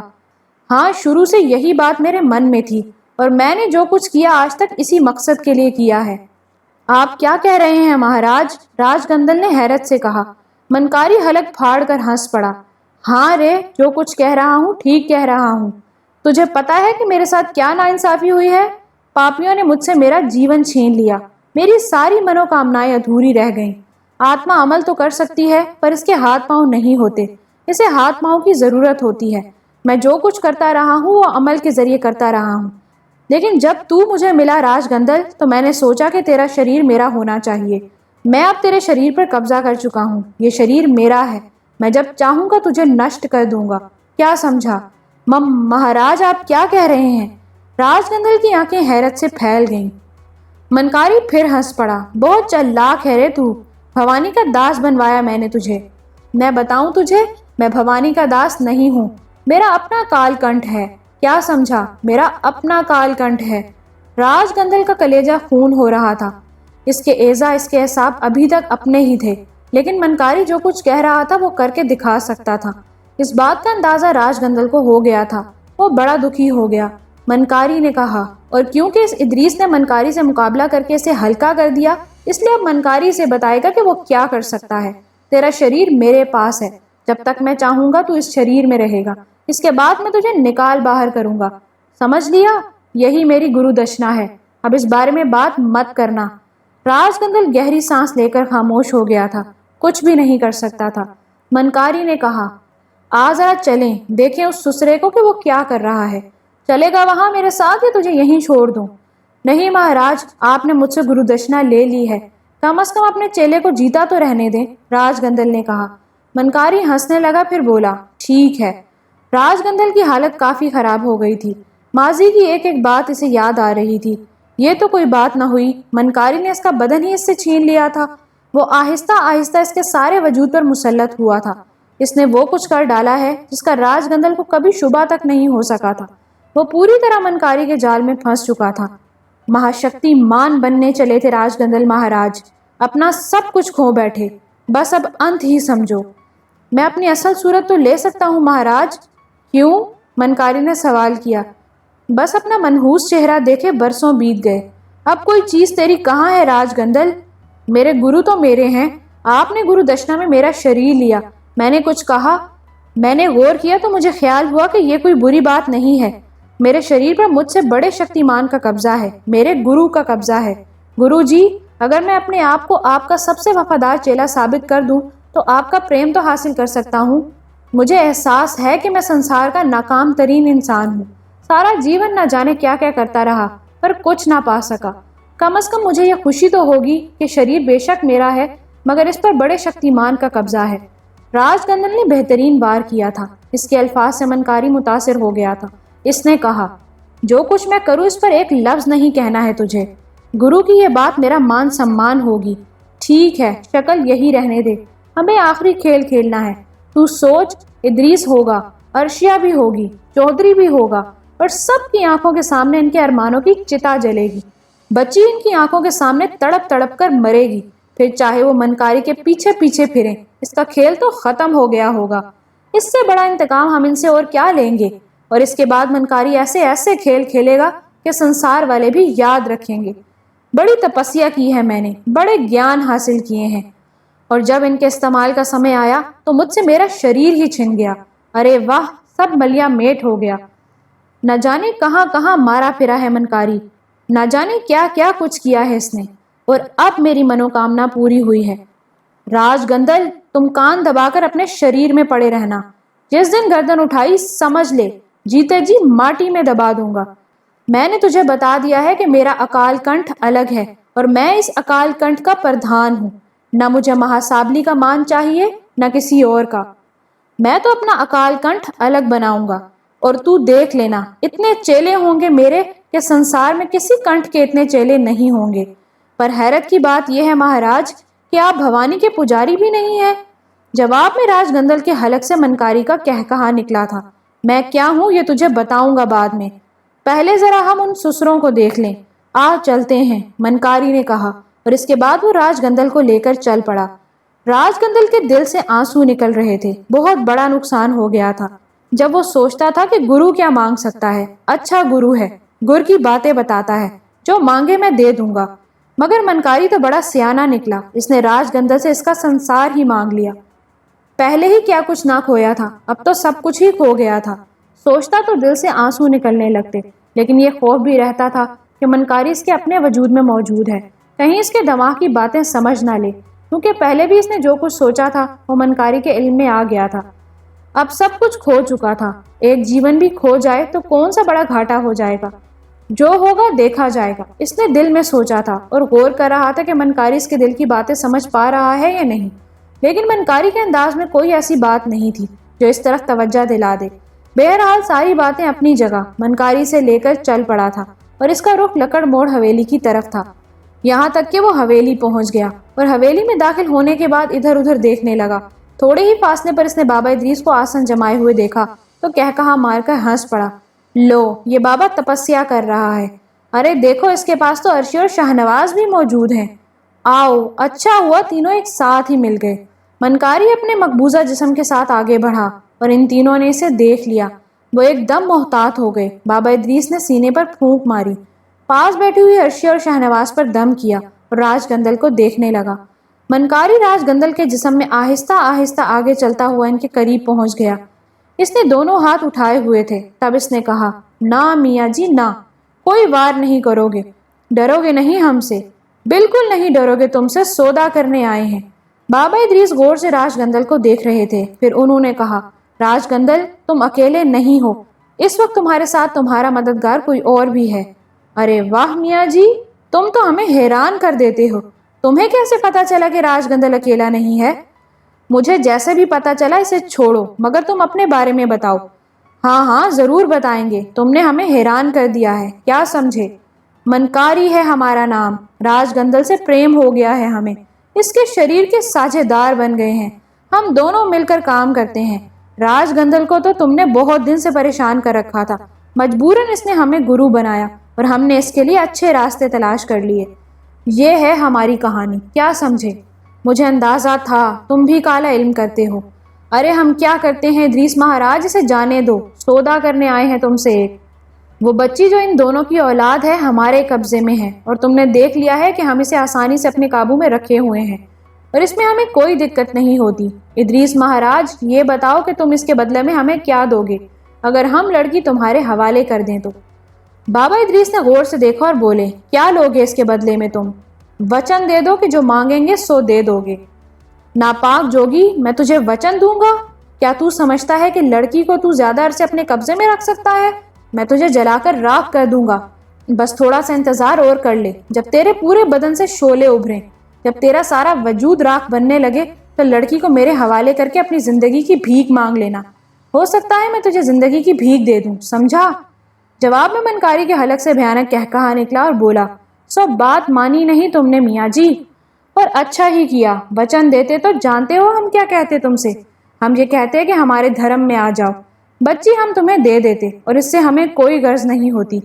ہاں، شروع سے یہی بات میرے من میں تھی اور میں نے جو کچھ کیا آج تک اسی مقصد کے لیے کیا ہے۔ آپ کیا کہہ رہے ہیں مہاراج؟ راج گندل نے حیرت سے کہا۔ منکاری حلق پھاڑ کر ہنس پڑا۔ ہاں رے، جو کچھ کہہ رہا ہوں ٹھیک کہہ رہا ہوں۔ تجھے پتا ہے کہ میرے ساتھ کیا ناانصافی ہوئی ہے؟ پاپیوں نے مجھ سے میرا جیون چھین لیا، میری ساری منوکامنائیں ادھوری رہ گئیں۔ آتما عمل تو کر سکتی ہے پر اس کے ہاتھ پاؤں نہیں ہوتے، اسے ہاتھ پاؤں کی ضرورت ہوتی ہے۔ میں جو کچھ کرتا رہا ہوں وہ عمل کے ذریعے کرتا رہا ہوں، لیکن جب تو مجھے ملا راج گندل تو میں نے سوچا کہ تیرا شریر میرا ہونا چاہیے۔ میں اب تیرے شریر پر قبضہ کر چکا ہوں، یہ شریر میرا ہے، میں جب چاہوں گا تجھے نشٹ کر دوں گا، کیا سمجھا؟ مہاراج آپ کیا کہہ رہے ہیں؟ راج گندل کی آنکھیں حیرت سے پھیل گئیں۔ منکاری پھر ہنس پڑا۔ بہت چالاک ہے رے تو، بھوانی کا داس بنوایا میں نے تجھے۔ میں بتاؤں تجھے، میں بھوانی کا داس نہیں ہوں، میرا اپنا کال کنٹھ ہے، کیا سمجھا؟ میرا اپنا کال کنٹھ ہے۔ راج گندل کا کلیجہ خون ہو رہا تھا، اس کے ایذا، اس کے اعصاب ابھی تک اپنے ہی تھے، لیکن منکاری جو کچھ کہہ رہا تھا وہ کر کے دکھا سکتا تھا۔ اس بات کا اندازہ راج گندل کو ہو گیا تھا، وہ بڑا دکھی ہو گیا۔ منکاری نے کہا، اور کیونکہ اس ادریس نے منکاری سے مقابلہ کر کے اسے ہلکا کر دیا، اس لیے اب منکاری سے بتائے گا کہ وہ کیا کر سکتا ہے۔ تیرا شریر میرے پاس ہے، جب تک میں چاہوں گا تو اس شریر میں رہے گا، اس کے بعد میں تجھے نکال باہر کروں گا، سمجھ لیا؟ یہی میری گرو دشنا ہے، اب اس بارے میں بات مت کرنا۔ راج گندل گہری سانس لے کر خاموش ہو گیا تھا، کچھ بھی نہیں کر سکتا تھا۔ منکاری نے کہا، آ ذرا چلیں، دیکھیں اس سسرے کو کہ وہ کیا کر رہا ہے۔ چلے گا وہاں میرے ساتھ یا تجھے یہیں چھوڑ دوں؟ نہیں مہاراج، آپ نے مجھ سے گرو دشنا لے لی ہے، کم از کم اپنے چیلے کو جیتا تو رہنے دیں، راج گندل نے کہا۔ منکاری ہنسنے لگا، پھر بولا، ٹھیک ہے۔ راج گندل کی حالت کافی خراب ہو گئی تھی، ماضی کی ایک ایک بات اسے یاد آ رہی تھی۔ یہ تو کوئی بات نہ ہوئی، منکاری نے اس کا بدن ہی اس سے چھین لیا تھا، وہ آہستہ آہستہ اس کے سارے وجود پر مسلط ہوا تھا۔ اس نے وہ کچھ کر ڈالا ہے جس کا راج گندل کو کبھی شبہ تک نہیں ہو سکا تھا۔ وہ پوری طرح منکاری کے جال میں پھنس چکا تھا۔ مہاشکتی مان بننے چلے تھے راج گندل مہاراج، اپنا سب کچھ کھو بیٹھے، بس اب انت ہی سمجھو۔ میں اپنی اصل صورت تو لے سکتا ہوں مہاراج؟ کیوں؟ منکاری نے سوال کیا۔ بس اپنا منحوس چہرہ دیکھے برسوں بیت گئے۔ اب کوئی چیز تیری کہاں ہے راج گندل؟ میرے گرو تو میرے ہیں، آپ نے گرو دشنا میں میرا شریر لیا، میں نے کچھ کہا؟ میں نے غور کیا تو مجھے خیال ہوا کہ یہ کوئی بری بات نہیں ہے۔ میرے شریر پر مجھ سے بڑے شکتیمان کا قبضہ ہے، میرے گرو کا قبضہ ہے۔ گرو جی، اگر میں اپنے آپ کو آپ کا سب سے وفادار چیلا ثابت کر دوں تو آپ کا پریم تو حاصل کر سکتا ہوں۔ مجھے احساس ہے کہ میں سنسار کا ناکام ترین انسان ہوں، سارا جیون نہ جانے کیا کیا کرتا رہا پر کچھ نہ پا سکا۔ کم از کم مجھے یہ خوشی تو ہوگی کہ شریر بے شک میرا ہے مگر اس پر بڑے شکتیمان کا قبضہ ہے۔ راج گندل نے بہترین وار کیا تھا۔ اس کے الفاظ سے منکاری متاثر ہو گیا تھا۔ اس نے کہا، جو کچھ میں کروں اس پر ایک لفظ نہیں کہنا ہے تجھے۔ گرو کی یہ بات میرا مان سمان ہوگی۔ ٹھیک ہے، شکل یہی رہنے دے، ہمیں آخری کھیل کھیلنا ہے۔ تو سوچ، ادریس ہوگا، ارشیا بھی ہوگی، چودھری بھی ہوگا، اور سب کی آنکھوں کے سامنے ان کے ارمانوں کی چتا جلے گی۔ بچی ان کی آنکھوں کے سامنے تڑپ تڑپ کر مرے گی، پھر چاہے وہ منکاری کے پیچھے پیچھے پھریں، اس کا کھیل تو ختم ہو گیا ہوگا۔ اس سے بڑا انتقام ہم ان سے اور کیا لیں گے؟ اور اس کے بعد منکاری ایسے ایسے کھیل کھیلے گا کہ سنسار والے بھی یاد رکھیں گے۔ بڑی تپسیا کی ہے میں نے، بڑے گیان حاصل کیے ہیں، اور جب ان کے استعمال کا سمے آیا تو مجھ سے میرا شریر ہی چھن گیا۔ ارے واہ، سب ملیا میٹ ہو گیا۔ نہ جانے کہاں کہاں مارا پھرا ہے منکاری، نہ جانے کیا کیا کچھ کیا ہے اس نے، اور اب میری منوکامنا پوری ہوئی ہے۔ راج گندل، تم کان دبا کر اپنے شریر میں پڑے رہنا، جس دن گردن اٹھائی سمجھ لے جیتے جی ماٹی میں دبا دوں گا۔ میں نے تجھے بتا دیا ہے کہ میرا اکال کنٹھ الگ ہے اور میں اس اکال کنٹھ کا پردھان ہوں۔ نہ مجھے مہاسابلی کا مان چاہیے نہ کسی اور کا، میں تو اپنا اکال کنٹھ الگ بناؤں گا، اور تو دیکھ لینا اتنے چیلے ہوں گے میرے کہ سنسار میں کسی کنٹھ کے اتنے چیلے نہیں ہوں گے۔ پر حیرت کی بات یہ ہے مہاراج کہ آپ بھوانی کے پجاری بھی نہیں ہیں۔ جواب میں راج گندل کے حلق سے منکاری کا کہا نکلا تھا، میں کیا ہوں یہ تجھے بتاؤں گا بعد میں، پہلے ذرا ہم ان سسروں کو دیکھ لیں۔ آ چلتے ہیں، منکاری نے کہا، اور اس کے بعد وہ راج گندل کو لے کر چل پڑا۔ راج گندل کے دل سے آنسو نکل رہے تھے، بہت بڑا نقصان ہو گیا تھا۔ جب وہ سوچتا تھا کہ گرو کیا مانگ سکتا ہے، اچھا گرو ہے، گر کی باتیں بتاتا ہے، جو مانگے میں دے دوں گا۔ مگر منکاری تو بڑا سیانہ نکلا، اس نے راج گندل سے اس کا سنسار ہی مانگ لیا۔ پہلے ہی کیا کچھ نہ کھویا تھا، اب تو سب کچھ ہی کھو گیا تھا۔ سوچتا تو دل سے آنسو نکلنے لگتے، لیکن یہ خوف بھی رہتا تھا کہ منکاری اس کے اپنے وجود میں موجود ہے، کہیں اس کے دماغ کی باتیں سمجھ نہ لے، کیونکہ پہلے بھی اس نے جو کچھ سوچا تھا وہ منکاری کے علم میں آ گیا تھا۔ اب سب کچھ کھو چکا تھا، ایک جیون بھی کھو جائے تو کون سا بڑا گھاٹا ہو جائے گا، جو ہوگا دیکھا جائے گا، اس نے دل میں سوچا تھا، اور غور کر رہا تھا کہ منکاری اس کے دل کی باتیں سمجھ پا رہا ہے یا نہیں۔ لیکن منکاری کے انداز میں کوئی ایسی بات نہیں تھی جو اس طرف توجہ دلا دے۔ بہرحال ساری باتیں اپنی جگہ، منکاری سے لے کر چل پڑا تھا، اور اس کا رخ لکڑ موڑ حویلی کی طرف تھا، یہاں تک کہ وہ حویلی پہنچ گیا، اور حویلی میں داخل ہونے کے بعد ادھر ادھر دیکھنے لگا۔ تھوڑے ہی فاصلے پر اس نے بابا ادریس کو آسن جمائے ہوئے دیکھا تو کہا مار کر ہنس پڑا، لو یہ بابا تپسیا کر رہا ہے، ارے دیکھو اس کے پاس تو عرشی اور شاہنواز بھی موجود ہیں، آؤ۔ اچھا ہوا تینوں ایک ساتھ ہی مل گئے۔ منکاری اپنے مقبوضہ جسم کے ساتھ آگے بڑھا اور ان تینوں نے اسے دیکھ لیا، وہ ایک دم محتاط ہو گئے۔ بابا ادریس نے سینے پر پھونک ماری، پاس بیٹھی ہوئی عرشی اور شاہنواز پر دم کیا اور راج گندل کو دیکھنے لگا۔ منکاری راج گندل کے جسم میں آہستہ آہستہ آگے چلتا ہوا ان کے قریب پہنچ گیا۔ اس نے دونوں ہاتھ اٹھائے ہوئے تھے، تب اس نے کہا، نہ میاں جی نہ، کوئی وار نہیں کرو گے، ڈرو گے نہیں ہم سے؟ بالکل نہیں ڈرو گے، تم سے سودا کرنے آئے ہیں۔ بابا ادریس غور سے راج گندل کو دیکھ رہے تھے، پھر انہوں نے کہا، راج گندل تم اکیلے نہیں ہو، اس وقت تمہارے ساتھ تمہارا مددگار کوئی اور بھی ہے۔ ارے واہ میاں جی، تم تو ہمیں حیران کر دیتے ہو، تمہیں کیسے پتا چلا کہ راج گندل اکیلا نہیں ہے؟ مجھے جیسے بھی پتا چلا اسے چھوڑو، مگر تم اپنے بارے میں بتاؤ۔ ہاں ہاں ضرور بتائیں گے، تم نے ہمیں حیران کر دیا ہے، کیا سمجھے؟ منکاری ہے ہمارا نام، راج گندل سے پریم ہو گیا ہے ہمیں، اس کے شریر کے ساجھے دار بن گئے ہیں۔ ہم دونوں مل کر کام کرتے ہیں۔ راج گندل کو تو تم نے بہت دن سے پریشان کر رکھا تھا، مجبوراً اس نے ہمیں گرو بنایا اور ہم نے اس کے لیے اچھے راستے تلاش کر لیے۔ یہ ہے ہماری کہانی، کیا سمجھے؟ مجھے اندازہ تھا تم بھی کالا علم کرتے ہو۔ ارے ہم کیا کرتے ہیں ادریس مہاراج، اسے جانے دو، سودا کرنے آئے ہیں تم سے ایک۔ وہ بچی جو ان دونوں کی اولاد ہے ہمارے قبضے میں ہے، اور تم نے دیکھ لیا ہے کہ ہم اسے آسانی سے اپنے قابو میں رکھے ہوئے ہیں، اور اس میں ہمیں کوئی دقت نہیں ہوتی۔ ادریس مہاراج، یہ بتاؤ کہ تم اس کے بدلے میں ہمیں کیا دو گے اگر ہم لڑکی تمہارے حوالے کر دیں تو؟ بابا ادریس نے غور سے دیکھا اور بولے، کیا لوگے اس کے بدلے میں تم؟ وچن دے دو کہ جو مانگیں گے سو دے دو گے۔ ناپاک جوگی، میں تجھے وچن دوں گا؟ کیا تو سمجھتا ہے کہ لڑکی کو تو زیادہ عرصے اپنے قبضے میں رکھ سکتا ہے؟ میں تجھے جلا کر راکھ کر دوں گا۔ بس تھوڑا سا انتظار اور کر لے، جب تیرے پورے بدن سے شعلے ابھریں، جب تیرا سارا وجود راکھ بننے لگے تو لڑکی کو میرے حوالے کر کے اپنی زندگی کی بھیک مانگ لینا۔ ہو سکتا ہے میں تجھے زندگی کی بھیک دے دوں، سمجھا؟ جواب میں منکاری کے حلق سے بھیانک کہکہا نکلا اور بولا، سو بات مانی نہیں تم نے میاں جی، پر اچھا ہی کیا۔ وچن دیتے تو جانتے ہو ہم کیا کہتے تم سے؟ ہم یہ کہتے کہ ہمارے دھرم میں آ جاؤ۔ بچی ہم تمہیں دے دیتے اور اس سے ہمیں کوئی غرض نہیں ہوتی،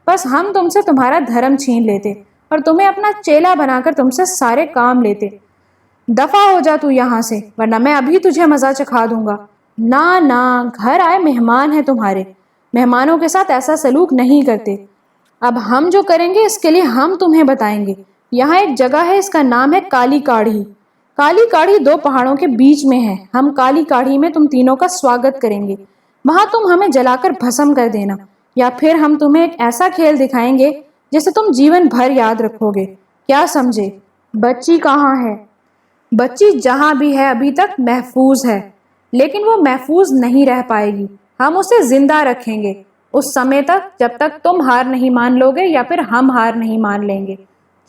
بس ہم تم سے تمہارا دھرم چھین لیتے اور تمہیں اپنا چیلا بنا کر تم سے سارے کام لیتے۔ دفع ہو جا تو یہاں سے، ورنہ میں ابھی تجھے مزہ چکھا دوں گا۔ نہ، گھر آئے مہمان ہیں تمہارے، مہمانوں کے ساتھ ایسا سلوک نہیں کرتے۔ اب ہم جو کریں گے اس کے لیے ہم تمہیں بتائیں گے۔ یہاں ایک جگہ ہے، اس کا نام ہے کالی کاڑھی۔ کالی کاڑھی 2 پہاڑوں کے بیچ میں ہے۔ ہم کالی کاڑھی میں تم تینوں کا سواگت کریں گے، وہاں تم ہمیں جلا کر بھسم کر دینا، یا پھر ہم تمہیں ایک ایسا کھیل دکھائیں گے جسے تم جیون بھر یاد رکھو گے، کیا سمجھے؟ بچی کہاں ہے؟ بچی جہاں بھی ہے ابھی تک محفوظ ہے، لیکن وہ محفوظ نہیں رہ پائے گی۔ ہم اسے زندہ رکھیں گے اس سمے تک جب تک تم ہار نہیں مان لو گے یا پھر ہم ہار نہیں مان لیں گے۔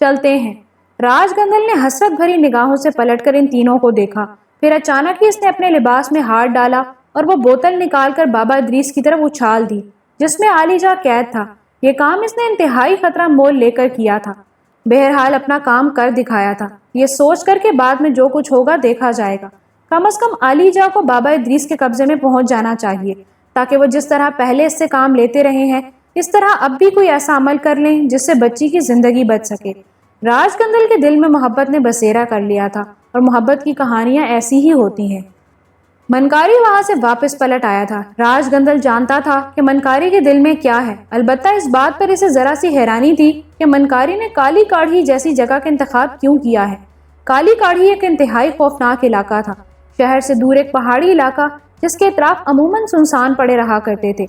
چلتے ہیں۔ راج گندل نے حسرت بھری نگاہوں سے پلٹ کر ان تینوں کو دیکھا، پھر اچانک ہی اس نے اپنے لباس میں ہاتھ ڈالا اور وہ بوتل نکال کر بابا ادریس کی طرف اچھال دی جس میں عالی جا قید تھا۔ یہ کام اس نے انتہائی خطرہ مول لے کر کیا تھا، بہرحال اپنا کام کر دکھایا تھا، یہ سوچ کر کے بعد میں جو کچھ ہوگا دیکھا جائے گا۔ کم از کم عالی جا کو بابا ادریس کے قبضے میں پہنچ جانا چاہیے، تاکہ وہ جس طرح پہلے اس سے کام لیتے رہے ہیں اس طرح اب بھی کوئی ایسا عمل کر لیں جس سے بچی کی زندگی بچ سکے۔ راج گندل کے دل میں محبت نے بسیرا کر لیا تھا، اور محبت کی کہانیاں ایسی ہی ہوتی ہیں۔ منکاری وہاں سے واپس پلٹ آیا تھا۔ راج گندل جانتا تھا کہ منکاری کے دل میں کیا ہے، البتہ اس بات پر اسے ذرا سی حیرانی تھی کہ منکاری نے کالی کاڑھی جیسی جگہ کا انتخاب کیوں کیا ہے۔ کالی کاڑھی ایک انتہائی خوفناک علاقہ تھا، شہر سے دور ایک پہاڑی علاقہ جس کے اطراف عموماً سنسان پڑے رہا کرتے تھے۔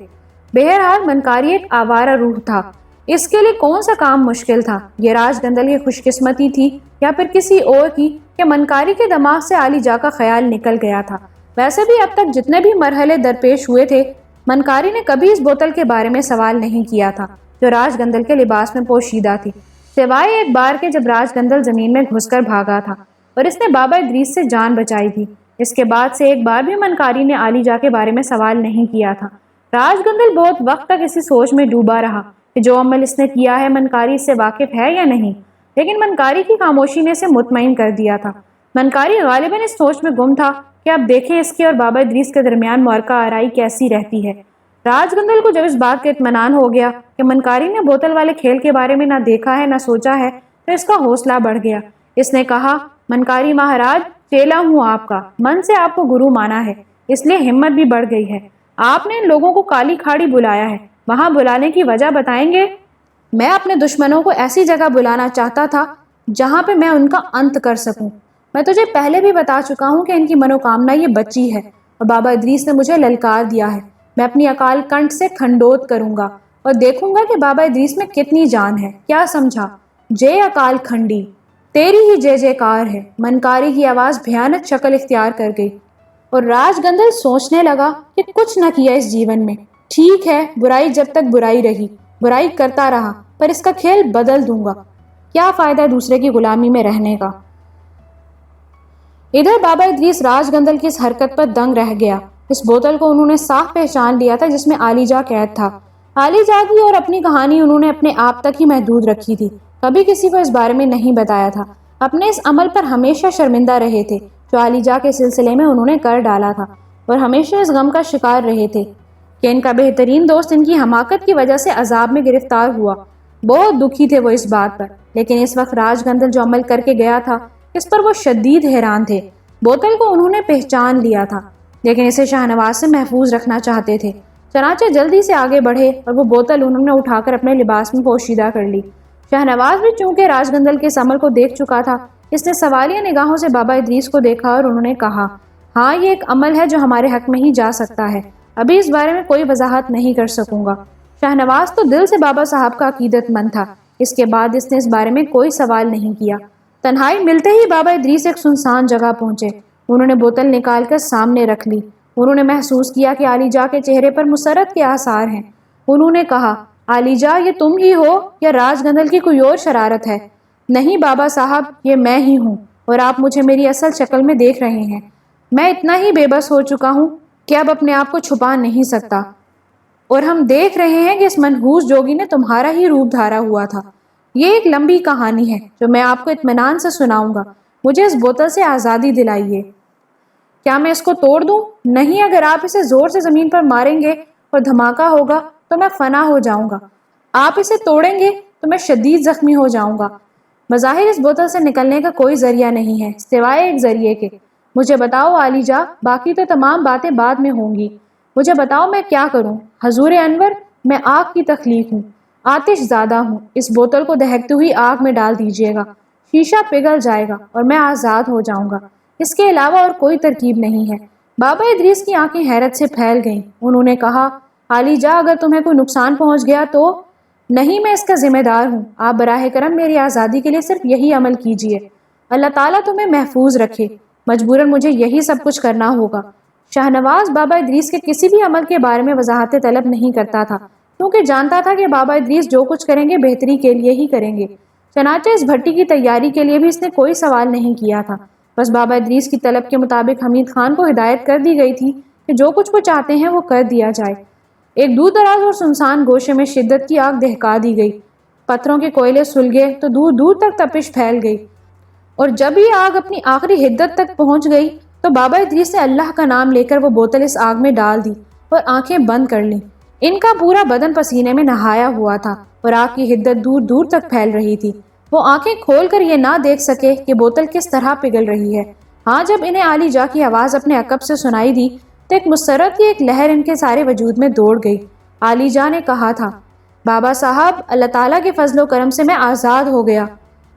بہرحال منکاری ایک آوارہ روح تھا، اس کے لیے کون سا کام مشکل تھا؟ یہ راج گندل کی خوش قسمتی تھی یا پھر کسی اور کی کہ منکاری کے دماغ سے عالی جا کا خیال نکل گیا تھا؟ ویسے بھی اب تک جتنے بھی مرحلے درپیش ہوئے تھے، منکاری نے کبھی اس بوتل کے بارے میں سوال نہیں کیا تھا جو راج گندل کے لباس میں پوشیدہ تھی، سوائے ایک بار کے جب راج گندل زمین میں گھس کر بھاگا تھا اور اس نے بابا ادریس سے جان بچائی تھی۔ اس کے بعد سے ایک بار بھی منکاری نے عالی جا کے بارے میں سوال نہیں کیا تھا۔ راج گندل بہت وقت تک اسی سوچ میں ڈوبا رہا کہ جو عمل اس نے کیا ہے منکاری اس سے واقف ہے یا نہیں، لیکن منکاری کی خاموشی نے اسے مطمئن کر دیا تھا۔ منکاری غالباً اس سوچ میں گم تھا کہ اب دیکھیں اس کے اور بابا ادریس کے درمیان معرکہ آرائی کیسی رہتی ہے۔ راج گندل کو جب اس بات کا اطمینان ہو گیا کہ منکاری نے بوتل والے کھیل کے بارے میں نہ دیکھا ہے نہ سوچا ہے تو اس کا حوصلہ بڑھ گیا۔ اس نے کہا، منکاری مہاراج، چیلا ہوں آپ کا، من سے آپ کو گرو مانا ہے، اس لیے ہمت بھی بڑھ گئی ہے۔ آپ نے ان لوگوں کو کالی کھاڑی بلایا ہے، وہاں بلانے کی وجہ بتائیں گے؟ میں اپنے دشمنوں کو ایسی جگہ بلانا چاہتا تھا جہاں پہ میں ان کا انت کر سکوں۔ میں تجھے پہلے بھی بتا چکا ہوں کہ ان کی منوکامنا یہ بچی ہے، اور بابا ادریس نے مجھے للکار دیا ہے۔ میں اپنی اکال کنٹھ سے کھنڈوت کروں گا اور دیکھوں گا کہ بابا ادریس میں کتنی جان ہے، کیا سمجھا؟ جے اکال کھنڈی، تیری ہی جے جے کار ہے۔ منکاری کی آواز بھیانک شکل اختیار کر گئی اور راج گندل سوچنے لگا کہ کچھ نہ کیا اس جیون میں، ٹھیک ہے، برائی جب تک برائی رہی، برائی کرتا رہا، پر اس کا کھیل بدل دوں گا، کیا فائدہ دوسرے کی غلامی میں رہنے کا۔ ادھر بابا ادریس راج گندل کی اس حرکت پر دنگ رہ گیا۔ اس بوتل کو انہوں نے صاف پہچان لیا تھا جس میں عالی جا قید تھا۔ عالی جا کی اور اپنی کہانی انہوں نے اپنے آپ تک ہی محدود رکھی تھی، کبھی کسی کو اس بارے میں نہیں بتایا تھا۔ اپنے اس عمل پر ہمیشہ شرمندہ رہے تھے جو عالیجا کے سلسلے میں انہوں نے کر ڈالا تھا، اور ہمیشہ اس غم کا شکار رہے تھے کہ ان کا بہترین دوست ان کی حماقت کی وجہ سے عذاب میں گرفتار ہوا۔ بہت دکھی تھے وہ اس بات پر، لیکن اس وقت راج گندل جو عمل کر کے گیا تھا اس پر وہ شدید حیران تھے۔ بوتل کو انہوں نے پہچان لیا تھا، لیکن اسے شاہنواز سے محفوظ رکھنا چاہتے تھے، چنانچہ جلدی سے آگے بڑھے اور وہ بوتل انہوں نے اٹھا کر اپنے لباس میں پوشیدہ کر لی۔ شاہنواز بھی چونکہ راج گندل کے اس عمل کو دیکھ چکا تھا، اس نے سوالیہ نگاہوں سے بابا ادریس کو دیکھا اور انہوں نے کہا، ہاں یہ ایک عمل ہے جو ہمارے حق میں ہی جا سکتا ہے، ابھی اس بارے میں کوئی وضاحت نہیں کر سکوں گا۔ شاہنواز تو دل سے بابا صاحب کا عقیدت مند تھا، اس کے بعد اس نے اس بارے میں کوئی سوال نہیں کیا۔ تنہائی ملتے ہی بابا ادریس ایک سنسان جگہ پہنچے۔ انہوں نے بوتل نکال کر سامنے رکھ لی۔ انہوں نے محسوس کیا کہ عالیجا کے چہرے پر مسرت کے آثار ہیں۔ انہوں نے کہا، عالیجا یہ تم ہی ہو یا راج گندل کی کوئی اور شرارت ہے؟ نہیں بابا صاحب، یہ میں ہی ہوں، اور آپ مجھے میری اصل شکل میں دیکھ رہے ہیں۔ میں اتنا ہی بے بس ہو چکا ہوں کہ اب اپنے آپ کو چھپا نہیں سکتا، اور ہم دیکھ رہے ہیں کہ اس منحوس جوگی نے تمہارا ہی روپ دھارا ہوا تھا۔ یہ ایک لمبی کہانی ہے جو میں آپ کو اطمینان سے سناؤں گا۔ مجھے اس بوتل سے آزادی دلائیے۔ کیا میں اس کو توڑ دوں؟ نہیں، اگر آپ اسے زور سے زمین پر ماریں گے اور دھماکہ ہوگا تو میں فنا ہو جاؤں گا۔ آپ اسے توڑیں گے تو میں شدید زخمی ہو جاؤں گا۔ بظاہر اس بوتل سے نکلنے کا کوئی ذریعہ نہیں ہے سوائے ایک ذریعے کے۔ مجھے بتاؤ عالیجا، باقی تو تمام باتیں بعد میں ہوں گی۔ مجھے بتاؤ میں کیا کروں؟ حضور انور، میں آگ کی تخلیق ہوں، آتش زادہ ہوں۔ اس بوتل کو دہکتی ہوئی آگ میں ڈال دیجیے گا، شیشہ پگھل جائے گا اور میں آزاد ہو جاؤں گا۔ اس کے علاوہ اور کوئی ترکیب نہیں ہے۔ بابا ادریس کی آنکھیں حیرت سے پھیل گئیں۔ انہوں نے کہا، عالیجا اگر تمہیں کوئی نقصان پہنچ گیا تو؟ نہیں، میں اس کا ذمہ دار ہوں۔ آپ براہ کرم میری آزادی کے لیے صرف یہی عمل کیجیے۔ اللہ تعالیٰ تمہیں محفوظ رکھے۔ مجبوراً مجھے یہی سب کچھ کرنا ہوگا۔ شاہنواز بابا ادریس کے کسی بھی عمل کے بارے میں وضاحتیں طلب نہیں کرتا تھا، کیونکہ جانتا تھا کہ بابا ادریس جو کچھ کریں گے بہتری کے لیے ہی کریں گے۔ چنانچہ اس بھٹی کی تیاری کے لیے بھی اس نے کوئی سوال نہیں کیا تھا۔ بس بابا ادریس کی طلب کے مطابق حمید خان کو ہدایت کر دی گئی تھی کہ جو کچھ وہ چاہتے ہیں وہ کر دیا جائے۔ ایک دور دراز اور سنسان گوشے میں شدت کی آگ دہکا دی گئی۔ پتھروں کے کوئلے سلگے تو دور دور تک تپش پھیل گئی، اور جب یہ آگ اپنی آخری حدت تک پہنچ گئی تو بابا ادریس نے اللہ کا نام لے کر وہ بوتل اس آگ میں ڈال دی اور آنکھیں بند کر لیں۔ ان کا پورا بدن پسینے میں نہایا ہوا تھا اور آگ کی حدت دور دور تک پھیل رہی تھی۔ وہ آنکھیں کھول کر یہ نہ دیکھ سکے کہ بوتل کس طرح پگھل رہی ہے۔ ہاں، جب انہیں عالیجا کی آواز اپنے عقب سے سنائی دی تو ایک مسرت کی ایک لہر ان کے سارے وجود میں دوڑ گئی۔ عالیجا نے کہا تھا، بابا صاحب، اللہ تعالیٰ کے فضل و کرم سے میں آزاد ہو گیا۔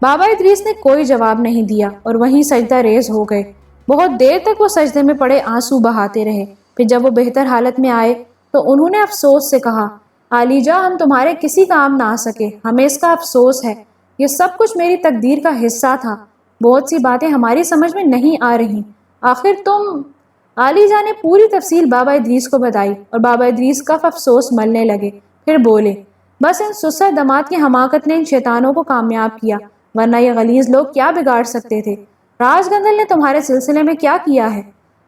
بابا ادریس نے کوئی جواب نہیں دیا اور وہیں سجدہ ریز ہو گئے۔ بہت دیر تک وہ سجدے میں پڑے آنسو بہاتے رہے۔ پھر جب وہ بہتر حالت میں آئے تو انہوں نے افسوس سے کہا، عالیجا ہم تمہارے کسی کام نہ آ سکے، ہمیں اس کا افسوس ہے۔ یہ سب کچھ میری تقدیر کا حصہ تھا۔ بہت سی باتیں ہماری سمجھ میں نہیں آ رہی۔ آخر تم… عالیجا نے پوری تفصیل بابا ادریس کو بتائی اور بابا ادریس کف افسوس ملنے لگے۔ پھر بولے، بس ان سسر دماد کی حماقت نے ان شیطانوں کو کامیاب کیا، ورنہ یہ غلیظ لوگ کیا بگاڑ سکتے تھے؟ راج گندل نے تمہارے سلسلے میں کیا کیا ہے؟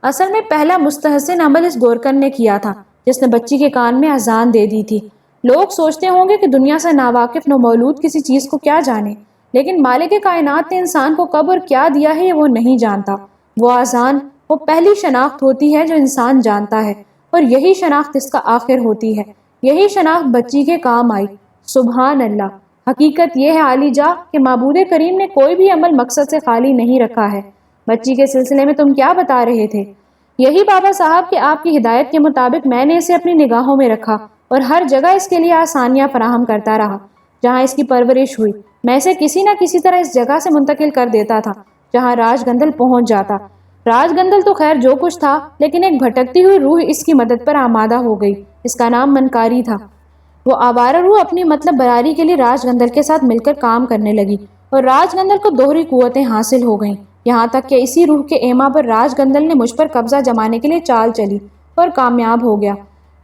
اصل میں پہلا مستحسن عمل اس گورکن نے کیا تھا جس نے بچی کے کان میں اذان دے دی تھی۔ لوگ سوچتے ہوں گے کہ دنیا سے ناواقف نومولود کسی چیز کو کیا جانے، لیکن مالک کائنات نے انسان کو کب اور کیا دیا ہے یہ وہ نہیں جانتا۔ وہ اذان وہ پہلی شناخت ہوتی ہے جو انسان جانتا ہے، اور یہی شناخت اس کا آخر ہوتی ہے۔ یہی شناخت بچی کے کام آئی۔ سبحان اللہ! حقیقت یہ ہے عالیجا کہ معبود کریم نے کوئی بھی عمل مقصد سے خالی نہیں رکھا ہے۔ بچی کے سلسلے میں تم کیا بتا رہے تھے؟ یہی بابا صاحب کہ آپ کی ہدایت کے مطابق میں نے اسے اپنی نگاہوں میں رکھا اور ہر جگہ اس کے لیے آسانیاں فراہم کرتا رہا۔ جہاں اس کی پرورش ہوئی میں اسے کسی نہ کسی طرح اس جگہ سے منتقل کر دیتا تھا جہاں راج گندل پہنچ جاتا۔ راج گندل تو خیر جو کچھ تھا، لیکن ایک بھٹکتی ہوئی روح اس کی مدد پر آمادہ ہو گئی۔ اس کا نام منکاری تھا۔ وہ آوارہ روح اپنی مطلب براری کے لیے راج گندل کے ساتھ مل کر کام کرنے لگی، اور راج گندل کو دوہری قوتیں حاصل ہو گئیں، یہاں تک کہ اسی روح کے ایما پر راج گندل نے مجھ پر قبضہ جمانے کے لیے چال چلی اور کامیاب ہو گیا۔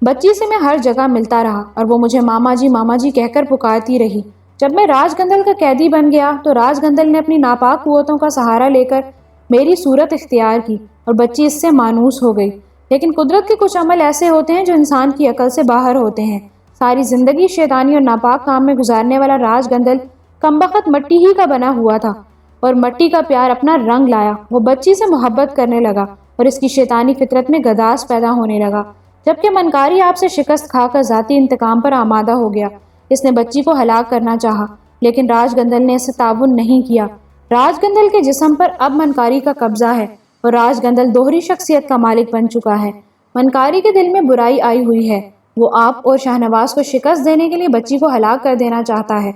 بچی سے میں ہر جگہ ملتا رہا اور وہ مجھے ماما جی کہہ کر پکارتی رہی۔ جب میں راج گندل کا قیدی بن گیا تو راج گندل نے اپنی ناپاک قوتوں کا سہارا لے کر میری صورت اختیار کی اور بچی اس سے مانوس ہو گئی۔ لیکن قدرت کے کچھ عمل ایسے ہوتے ہیں جو انسان کی عقل سے باہر ہوتے ہیں۔ ساری زندگی شیطانی اور ناپاک کام میں گزارنے والا راج گندل کمبخت مٹی ہی کا بنا ہوا تھا۔ اور مٹی کا پیار اپنا رنگ لایا۔ وہ بچی سے محبت کرنے لگا اور اس کی شیطانی فطرت میں گداز پیدا ہونے لگا۔ جبکہ منکاری آپ سے شکست کھا کر ذاتی انتقام پر آمادہ ہو گیا، اس نے بچی کو ہلاک کرنا چاہا، لیکن راج گندل نے اسے تعاون نہیں کیا۔ راج گندل کے جسم پر اب منکاری کا قبضہ ہے اور راج گندل دوہری شخصیت کا مالک بن چکا ہے۔ منکاری کے دل میں برائی آئی ہوئی ہے، وہ آپ اور شاہنواز کو شکست دینے کے لیے بچی کو ہلاک کر دینا چاہتا ہے،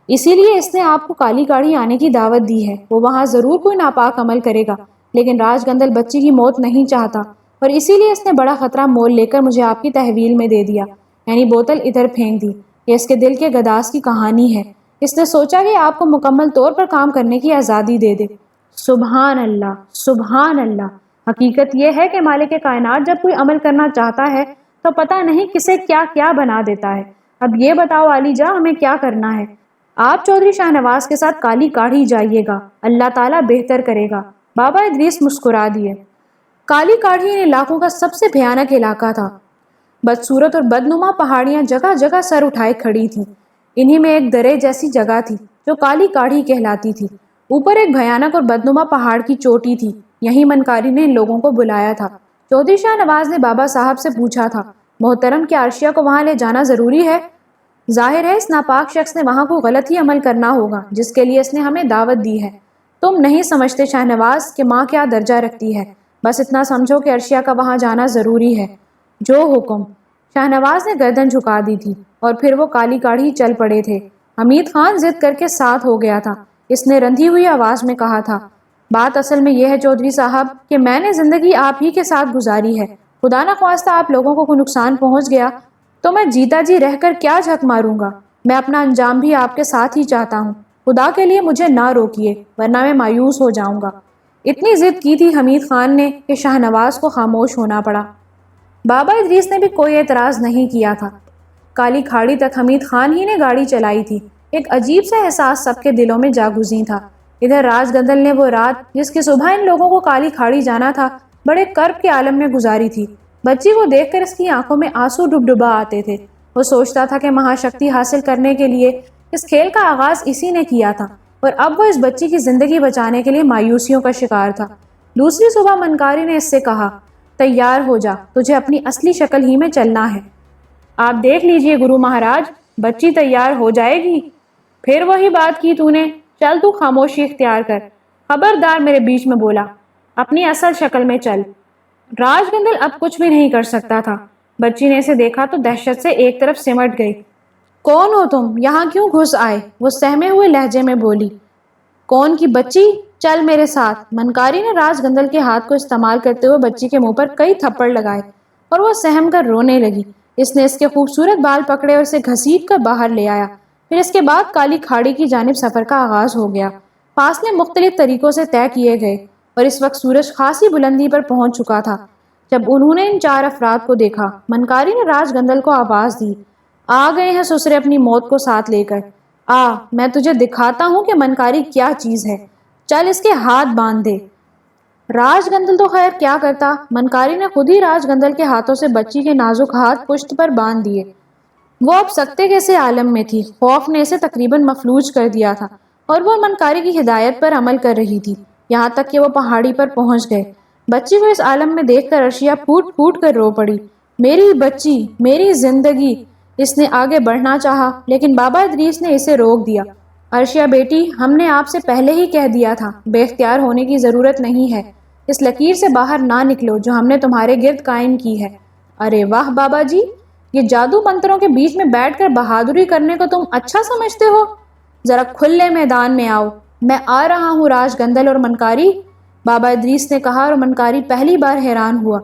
اسی لیے اس نے آپ کو کالی کاڑھی آنے کی دعوت دی ہے۔ وہ وہاں ضرور کوئی ناپاک عمل کرے گا، لیکن راج گندل بچی کی موت نہیں چاہتا، اور اسی لیے اس نے بڑا خطرہ مول لے کر مجھے آپ کی تحویل میں دے دیا، یعنی بوتل ادھر پھینک دی۔ یہ اس کے دل کے گداز کی کہانی ہے۔ اس نے سوچا کہ آپ کو مکمل طور پر کام کرنے کی آزادی دے دے۔ سبحان اللہ، سبحان اللہ۔ حقیقت یہ ہے کہ مالک کائنات جب کوئی عمل کرنا چاہتا ہے تو پتہ نہیں کسے کیا کیا بنا دیتا ہے۔ اب یہ بتاؤ علی جاں، ہمیں کیا کرنا ہے؟ آپ چودھری شاہنواز کے ساتھ کالی کاڑھی جائیے گا، اللہ تعالیٰ بہتر کرے گا۔ بابا ادریس مسکرا دیے۔ کالی کاڑھی ان علاقوں کا سب سے بھیانک علاقہ تھا۔ بدصورت اور بدنما پہاڑیاں جگہ جگہ سر اٹھائے کھڑی تھیں۔ انہی میں ایک درے جیسی جگہ تھی جو کالی کاڑھی کہلاتی تھی۔ اوپر ایک بھیانک اور بدنما پہاڑ کی چوٹی تھی، یہی منکاری نے ان لوگوں کو بلایا تھا۔ چودھری شاہ نواز نے بابا صاحب سے پوچھا تھا، محترم کیا عرشیہ کو وہاں لے جانا ضروری ہے؟ ظاہر ہے اس ناپاک شخص نے وہاں کوئی غلط ہی عمل کرنا ہوگا جس کے لیے اس نے ہمیں دعوت دی ہے۔ تم نہیں سمجھتے شاہ نواز کہ ماں کیا درجہ رکھتی ہے، بس اتنا سمجھو کہ عرشیہ کا وہاں جانا ضروری ہے۔ جو حکم۔ شاہ نواز نے گردن جھکا دی تھی اور پھر وہ کالی کاڑھی چل پڑے تھے۔ حمید خان ضد کر کے ساتھ ہو گیا تھا۔ اس نے رندھی ہوئی آواز میں کہا تھا، بات اصل میں یہ ہے چودھری صاحب کہ میں نے زندگی آپ ہی کے ساتھ گزاری ہے۔ خدا نہ خواستہ آپ لوگوں کو کوئی نقصان پہنچ گیا تو میں جیتا جی رہ کر کیا جھک ماروں گا۔ میں اپنا انجام بھی آپ کے ساتھ ہی چاہتا ہوں۔ خدا کے لیے مجھے نہ روکیے ورنہ میں مایوس ہو جاؤں گا۔ اتنی ضد کی تھی حمید خان نے کہ شاہ نواز کو خاموش ہونا پڑا۔ بابا ادریس نے بھی کوئی اعتراض نہیں کیا تھا۔ کالی کھاڑی تک حمید خان ہی نے گاڑی چلائی تھی۔ ایک عجیب سا احساس سب کے دلوں میں جاگزیں تھا۔ ادھر راج گندل نے وہ رات جس کی صبح ان لوگوں کو کالی کھاڑی جانا تھا بڑے کرب کے عالم میں گزاری تھی۔ بچی کو دیکھ کر اس کی آنکھوں میں آنسو ڈبڈبا آتے تھے۔ وہ سوچتا تھا کہ مہاشکتی حاصل کرنے کے لیے اس کھیل کا آغاز اسی نے کیا تھا، اور اب وہ اس بچی کی زندگی بچانے کے لیے مایوسیوں کا شکار تھا۔ دوسری صبح منکاری نے اس سے کہا، تیار ہو جا، تجھے اپنی اصلی شکل ہی میں چلنا ہے۔ آپ دیکھ لیجئے گرو مہاراج، بچی تیار ہو جائے گی۔ پھر وہی بات کی تو نے، چل تو خاموشی اختیار کر، خبردار میرے بیچ میں بولا، اپنی اصل شکل میں چل۔ راج گندل اب کچھ بھی نہیں کر سکتا تھا۔ بچی نے اسے دیکھا تو دہشت سے ایک طرف سمٹ گئی۔ کون ہو تم؟ یہاں کیوں گھس آئے؟ وہ سہمے ہوئے لہجے میں بولی۔ کون کی بچی؟ چل میرے ساتھ۔ منکاری نے راج گندل کے ہاتھ کو استعمال کرتے ہوئے بچی کے منہ پر کئی تھپڑ لگائے اور وہ سہم کر رونے لگی۔ اس نے اس کے خوبصورت بال پکڑے اور اسے گھسیٹ کر باہر لے آیا۔ پھر اس کے بعد کالی کھاڑی کی جانب سفر کا آغاز ہو گیا۔ فاصلے مختلف طریقوں سے طے کیے گئے اور اس وقت سورج خاصی بلندی پر پہنچ چکا تھا۔ جب انہوں نے ان چار افراد کو دیکھا، منکاری نے راج گندل کو آواز دی، آ گئے ہیں سسرے اپنی موت کو ساتھ لے کر۔ میں تجھے دکھاتا ہوں کہ منکاری کیا چیز ہے، چل اس کے ہاتھ باندھ دے۔ راج گندل تو خیر کیا کرتا، منکاری نے خود ہی راج گندل کے ہاتھوں سے بچی کے نازک ہاتھ پشت پر باندھ دیے۔ وہ اب سکتے کیسے عالم میں تھی، خوف نے اسے تقریباً مفلوج کر دیا تھا، اور وہ منکاری کی ہدایت پر عمل کر رہی تھی، یہاں تک کہ وہ پہاڑی پر پہنچ گئے۔ بچی کو اس عالم میں دیکھ کر عرشیہ پھوٹ پھوٹ کر رو پڑی، میری بچی، میری زندگی۔ اس نے آگے بڑھنا چاہا لیکن بابا ادریس نے اسے روک دیا۔ عرشیہ بیٹی، ہم نے آپ سے پہلے ہی کہہ دیا تھا، بے اختیار ہونے کی ضرورت نہیں ہے۔ اس لکیر سے باہر نہ نکلو جو ہم نے تمہارے گرد قائم کی ہے۔ ارے واہ بابا جی، یہ جادو منتروں کے بیچ میں بیٹھ کر بہادری کرنے کو تم اچھا سمجھتے ہو؟ ذرا کھلے میدان میں آؤ، میں آ رہا ہوں راج گندل اور منکاری، بابا ادریس نے کہا، اور منکاری پہلی بار حیران ہوا۔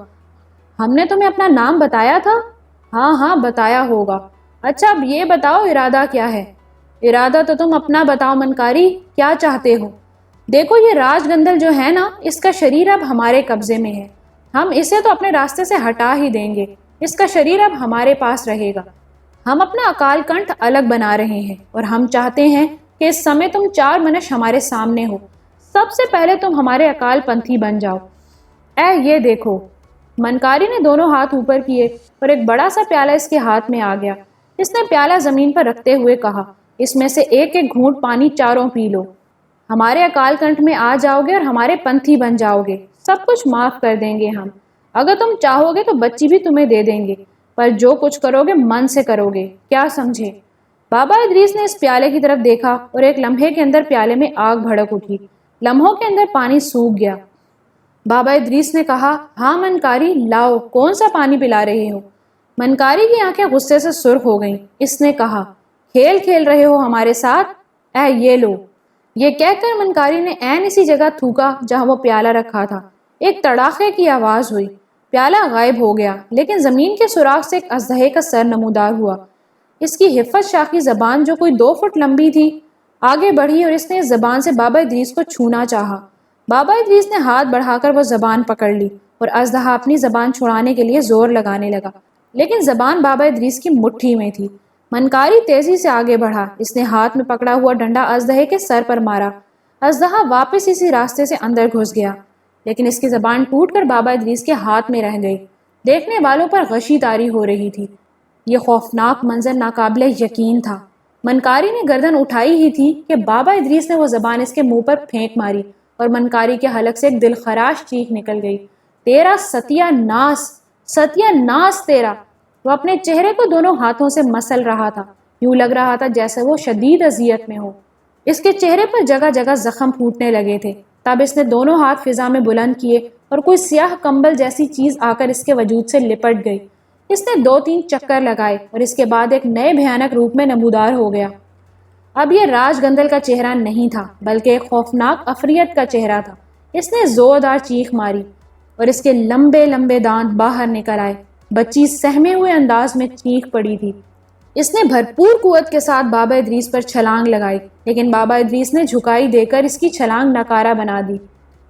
ہم نے تمہیں اپنا نام بتایا تھا؟ ہاں بتایا ہوگا۔ اچھا اب یہ بتاؤ ارادہ کیا ہے؟ ارادہ تو تم اپنا بتاؤ منکاری، کیا چاہتے ہو؟ دیکھو یہ راج گندل جو ہے نا، اس کا شریر اب ہمارے قبضے میں ہے۔ ہم اسے تو اپنے راستے سے ہٹا ہی دیں گے، اس کا شریر اب ہمارے پاس رہے گا۔ ہم اپنا اکال کنٹھ الگ بنا رہے ہیں اور ہم چاہتے ہیں کہ اس سمے تم 4 منش ہمارے سامنے ہو۔ سب سے پہلے تم ہمارے اکال پنتھی بن جاؤ۔ یہ دیکھو۔ منکاری نے دونوں ہاتھ اوپر کیے اور ایک بڑا سا پیالہ اس کے ہاتھ میں آ گیا۔ اس نے پیالہ زمین پر رکھتے ہوئے کہا، اس میں سے ایک ایک گھونٹ پانی چاروں پی لو۔ ہمارے اکال کنٹھ میں آ جاؤ گے اور ہمارے پنتھی بن جاؤ گے، سب کچھ معاف کر دیں گے ہم۔ اگر تم چاہو گے تو بچی بھی تمہیں دے دیں گے، پر جو کچھ کرو گے من سے کرو گے، کیا سمجھے؟ بابا ادریس نے اس پیالے کی طرف دیکھا اور ایک لمحے کے اندر پیالے میں آگ بھڑک اٹھی، لمحوں کے اندر پانی سوکھ گیا۔ بابا ادریس نے کہا، ہاں منکاری، لاؤ، کون سا پانی پلا رہے ہو؟ منکاری کی آنکھیں غصے سے سرخ ہو گئیں۔ اس نے کہا، کھیل کھیل رہے ہو ہمارے ساتھ؟ یہ لو۔ یہ کہہ کر منکاری نے عین اسی جگہ تھوکا جہاں وہ پیالہ رکھا تھا۔ ایک تڑاخے کی آواز ہوئی، پیالہ غائب ہو گیا، لیکن زمین کے سوراخ سے ایک اژدہے کا سر نمودار ہوا۔ اس کی حفت شاخی زبان جو کوئی 2 فٹ لمبی تھی آگے بڑھی اور اس نے اس زبان سے بابا ادریس کو چھونا چاہا۔ بابا ادریس نے ہاتھ بڑھا کر وہ زبان پکڑ لی اور اژدہا اپنی زبان چھڑانے کے لیے زور لگانے لگا، لیکن زبان بابا ادریس کی مٹھی میں تھی۔ منکاری تیزی سے آگے بڑھا، اس نے ہاتھ میں پکڑا ہوا ڈنڈا اژدہے کے سر پر مارا۔ اژدہا واپس اسی راستے سے اندر گھس گیا، لیکن اس کی زبان ٹوٹ کر بابا ادریس کے ہاتھ میں رہ گئی۔ دیکھنے والوں پر غشی طاری ہو رہی تھی۔ یہ خوفناک منظر ناقابل یقین تھا۔ منکاری نے گردن اٹھائی ہی تھی کہ بابا ادریس نے وہ زبان اس کے منہ پر پھینک ماری اور منکاری کے حلق سے ایک دلخراش چیخ نکل گئی، تیرا ستیہ ناس، ستیہ ناس تیرا! وہ اپنے چہرے کو دونوں ہاتھوں سے مسل رہا تھا، یوں لگ رہا تھا جیسے وہ شدید اذیت میں ہو۔ اس کے چہرے پر جگہ جگہ زخم پھوٹنے لگے تھے۔ تب اس نے دونوں ہاتھ فضا میں بلند کیے اور کوئی سیاہ کمبل جیسی چیز آ کر اس کے وجود سے لپٹ گئی۔ اس نے 2-3 چکر لگائے اور اس کے بعد ایک نئے بھیانک روپ میں نمودار ہو گیا۔ اب یہ راج گندل کا چہرہ نہیں تھا، بلکہ ایک خوفناک عفریت کا چہرہ تھا۔ اس نے زوردار چیخ ماری اور اس کے لمبے لمبے دانت باہر نکل آئے۔ بچی سہمے ہوئے انداز میں چیخ پڑی تھی۔ اس نے بھرپور قوت کے ساتھ بابا ادریس پر چھلانگ لگائی، لیکن بابا ادریس نے جھکائی دے کر اس کی چھلانگ ناکارہ بنا دی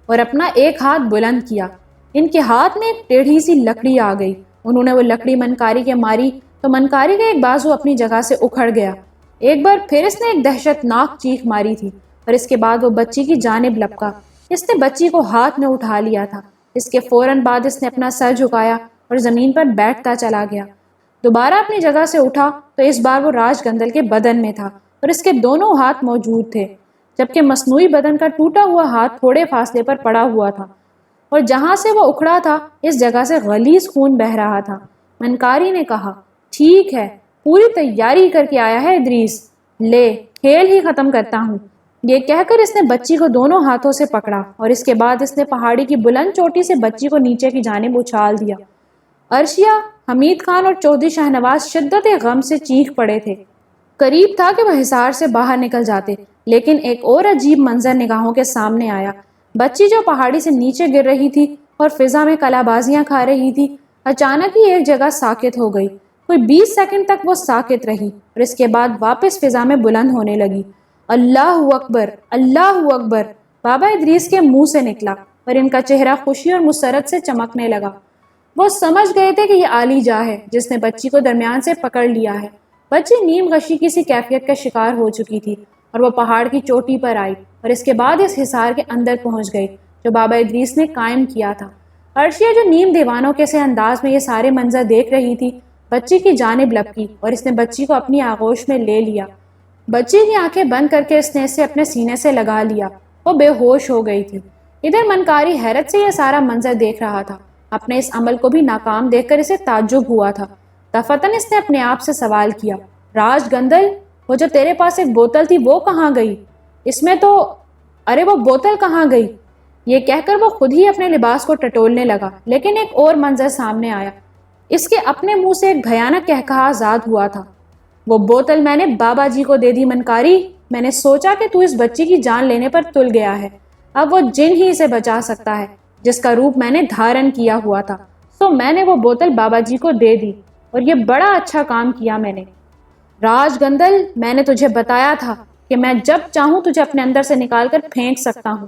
اور اپنا ایک ہاتھ بلند کیا۔ ان کے ہاتھ میں ایک ٹیڑھی سی لکڑی آ گئی۔ انہوں نے وہ لکڑی منکاری کے ماری تو منکاری کا ایک بازو اپنی جگہ سے اکھڑ گیا۔ ایک بار پھر اس نے ایک دہشت ناک چیخ ماری تھی اور اس کے بعد وہ بچی کی جانب لپکا۔ اس نے بچی کو ہاتھ میں اٹھا لیا تھا۔ اس کے فوراً بعد اس نے اپنا سر جھکایا اور زمین پر بیٹھتا چلا گیا۔ دوبارہ اپنی جگہ سے اٹھا تو اس بار وہ راج گندل کے بدن میں تھا اور اس کے دونوں ہاتھ موجود تھے، جبکہ مصنوعی بدن کا ٹوٹا ہوا ہاتھ تھوڑے فاصلے پر پڑا ہوا تھا اور جہاں سے وہ اکھڑا تھا اس جگہ سے غلیظ خون بہہ رہا تھا۔ منکاری نے کہا، ٹھیک ہے، پوری تیاری کر کے آیا ہے ادریس، لے کھیل ہی ختم کرتا ہوں۔ یہ کہہ کر اس نے بچی کو دونوں ہاتھوں سے پکڑا اور اس کے بعد اس نے پہاڑی کی بلند چوٹی سے بچی کو نیچے کی جانب اچھال دیا۔ عرشیہ، حمید خان اور چودھری شاہنواز شدت غم سے چیخ پڑے تھے۔ قریب تھا کہ وہ حصار سے باہر نکل جاتے، لیکن ایک اور عجیب منظر نگاہوں کے سامنے آیا۔ بچی جو پہاڑی سے نیچے گر رہی تھی اور فضا میں کلا بازیاں کھا رہی تھی، اچانک ہی ایک جگہ ساکت ہو گئی۔ کوئی 20 سیکنڈ تک وہ ساکت رہی اور اس کے بعد واپس فضا میں بلند ہونے لگی۔ اللہ اکبر، اللہ اکبر بابا ادریس کے منہ سے نکلا اور ان کا چہرہ خوشی اور مسرت سے چمکنے لگا۔ وہ سمجھ گئے تھے کہ یہ عالی جاہ ہے جس نے بچی کو درمیان سے پکڑ لیا ہے۔ بچی نیم غشی کی سی کیفیت کا شکار ہو چکی تھی اور وہ پہاڑ کی چوٹی پر آئی اور اس کے بعد اس حصار کے اندر پہنچ گئی جو بابا ادریس نے قائم کیا تھا۔ عرشیہ جو نیم دیوانوں کے سے انداز میں یہ سارے منظر دیکھ رہی تھی، بچی کی جانب لپکی اور اس نے بچی کو اپنی آغوش میں لے لیا۔ بچی کی آنکھیں بند کر کے اس نے اسے اپنے سینے سے لگا لیا۔ وہ بے ہوش ہو گئی تھی۔ ادھر منکاری حیرت سے یہ سارا منظر دیکھ رہا تھا۔ اپنے اس عمل کو بھی ناکام دیکھ کر اسے تعجب ہوا تھا۔ دفعتاً اس نے اپنے آپ سے سوال کیا، راج گندل، وہ جو تیرے پاس ایک بوتل تھی وہ کہاں گئی؟ اس میں تو ارے وہ بوتل کہاں گئی؟ یہ کہہ کر وہ خود ہی اپنے لباس کو ٹٹولنے لگا، لیکن ایک اور منظر سامنے آیا۔ اس کے اپنے منہ سے ایک بھیانک قہقہا زاد ہوا تھا۔ وہ بوتل میں نے بابا جی کو دے دی منکاری۔ میں نے سوچا کہ تو اس بچی کی جان لینے پر تل گیا ہے، اب وہ جن ہی اسے بچا سکتا ہے جس کا روپ میں نے دھارن کیا ہوا تھا، سو میں نے وہ بوتل بابا جی کو دے دی اور یہ بڑا اچھا کام کیا میں نے۔ راج گندل، میں نے تجھے بتایا تھا کہ میں جب چاہوں تجھے اپنے اندر سے نکال کر پھینک سکتا ہوں،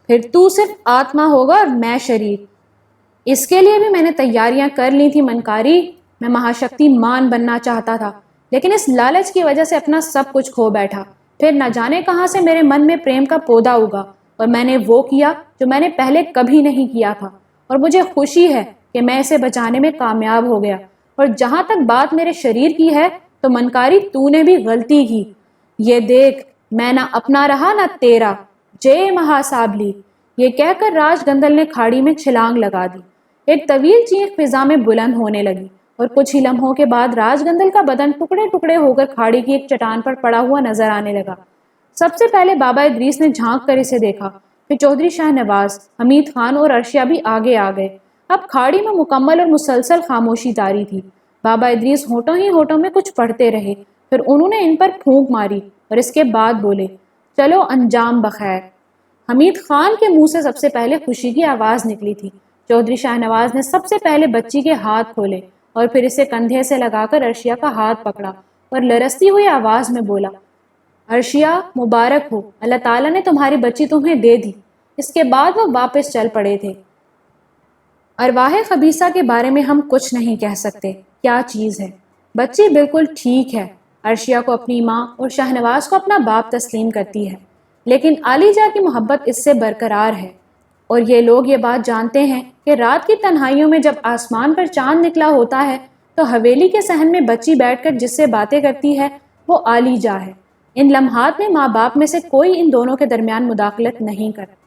پھر تو صرف آتما ہوگا اور میں شریر۔ اس کے لیے بھی میں نے تیاریاں کر لی تھی منکاری۔ میں مہاشکتی مان بننا چاہتا تھا، لیکن اس لالچ کی وجہ سے اپنا سب کچھ کھو بیٹھا۔ پھر نہ جانے کہاں سے میرے من میں پریم کا پودا اگا اور میں نے وہ کیا جو میں نے پہلے کبھی نہیں کیا تھا، اور مجھے خوشی ہے کہ میں اسے بچانے میں کامیاب ہو گیا۔ اور جہاں تک بات میرے شریر کی ہے تو منکاری تو نے بھی غلطی کی۔ یہ دیکھ، میں نہ اپنا رہا نہ تیرا، جے مہاسابلی، یہ کہہ کر راج گندل نے کھاڑی میں چھلانگ لگا دی۔ ایک طویل چیخ فضا میں بلند ہونے لگی اور کچھ ہی لمحوں کے بعد راج گندل کا بدن ٹکڑے ٹکڑے ہو کر کھاڑی کی ایک چٹان پر پڑا ہوا نظر آنے لگا۔ سب سے پہلے بابا ادریس نے جھانک کر اسے دیکھا، پھر چودھری شاہ نواز، حمید خان اور عرشیہ بھی آگے آ گئے۔ اب کھاڑی میں مکمل اور مسلسل خاموشی طاری تھی۔ بابا ادریس ہونٹوں ہی ہونٹوں میں کچھ پڑھتے رہے، پھر انہوں نے ان پر پھونک ماری اور اس کے بعد بولے، چلو انجام بخیر۔ حمید خان کے منہ سے سب سے پہلے خوشی کی آواز نکلی تھی۔ چودھری شاہ نواز نے سب سے پہلے بچی کے ہاتھ کھولے اور پھر اسے کندھے سے لگا کر عرشیہ کا ہاتھ پکڑا اور لرزتی ہوئی آواز میں بولا، عرشیہ مبارک ہو، اللہ تعالیٰ نے تمہاری بچی تمہیں دے دی۔ اس کے بعد وہ واپس چل پڑے تھے۔ ارواح خبیثہ کے بارے میں ہم کچھ نہیں کہہ سکتے، کیا چیز ہے۔ بچی بالکل ٹھیک ہے، عرشیہ کو اپنی ماں اور شاہ نواز کو اپنا باپ تسلیم کرتی ہے، لیکن علی جا کی محبت اس سے برقرار ہے۔ اور یہ لوگ یہ بات جانتے ہیں کہ رات کی تنہائیوں میں جب آسمان پر چاند نکلا ہوتا ہے تو حویلی کے صحن میں بچی بیٹھ کر جس سے باتیں کرتی ہے وہ علی جا ہے۔ ان لمحات میں ماں باپ میں سے کوئی ان دونوں کے درمیان مداخلت نہیں کرتا۔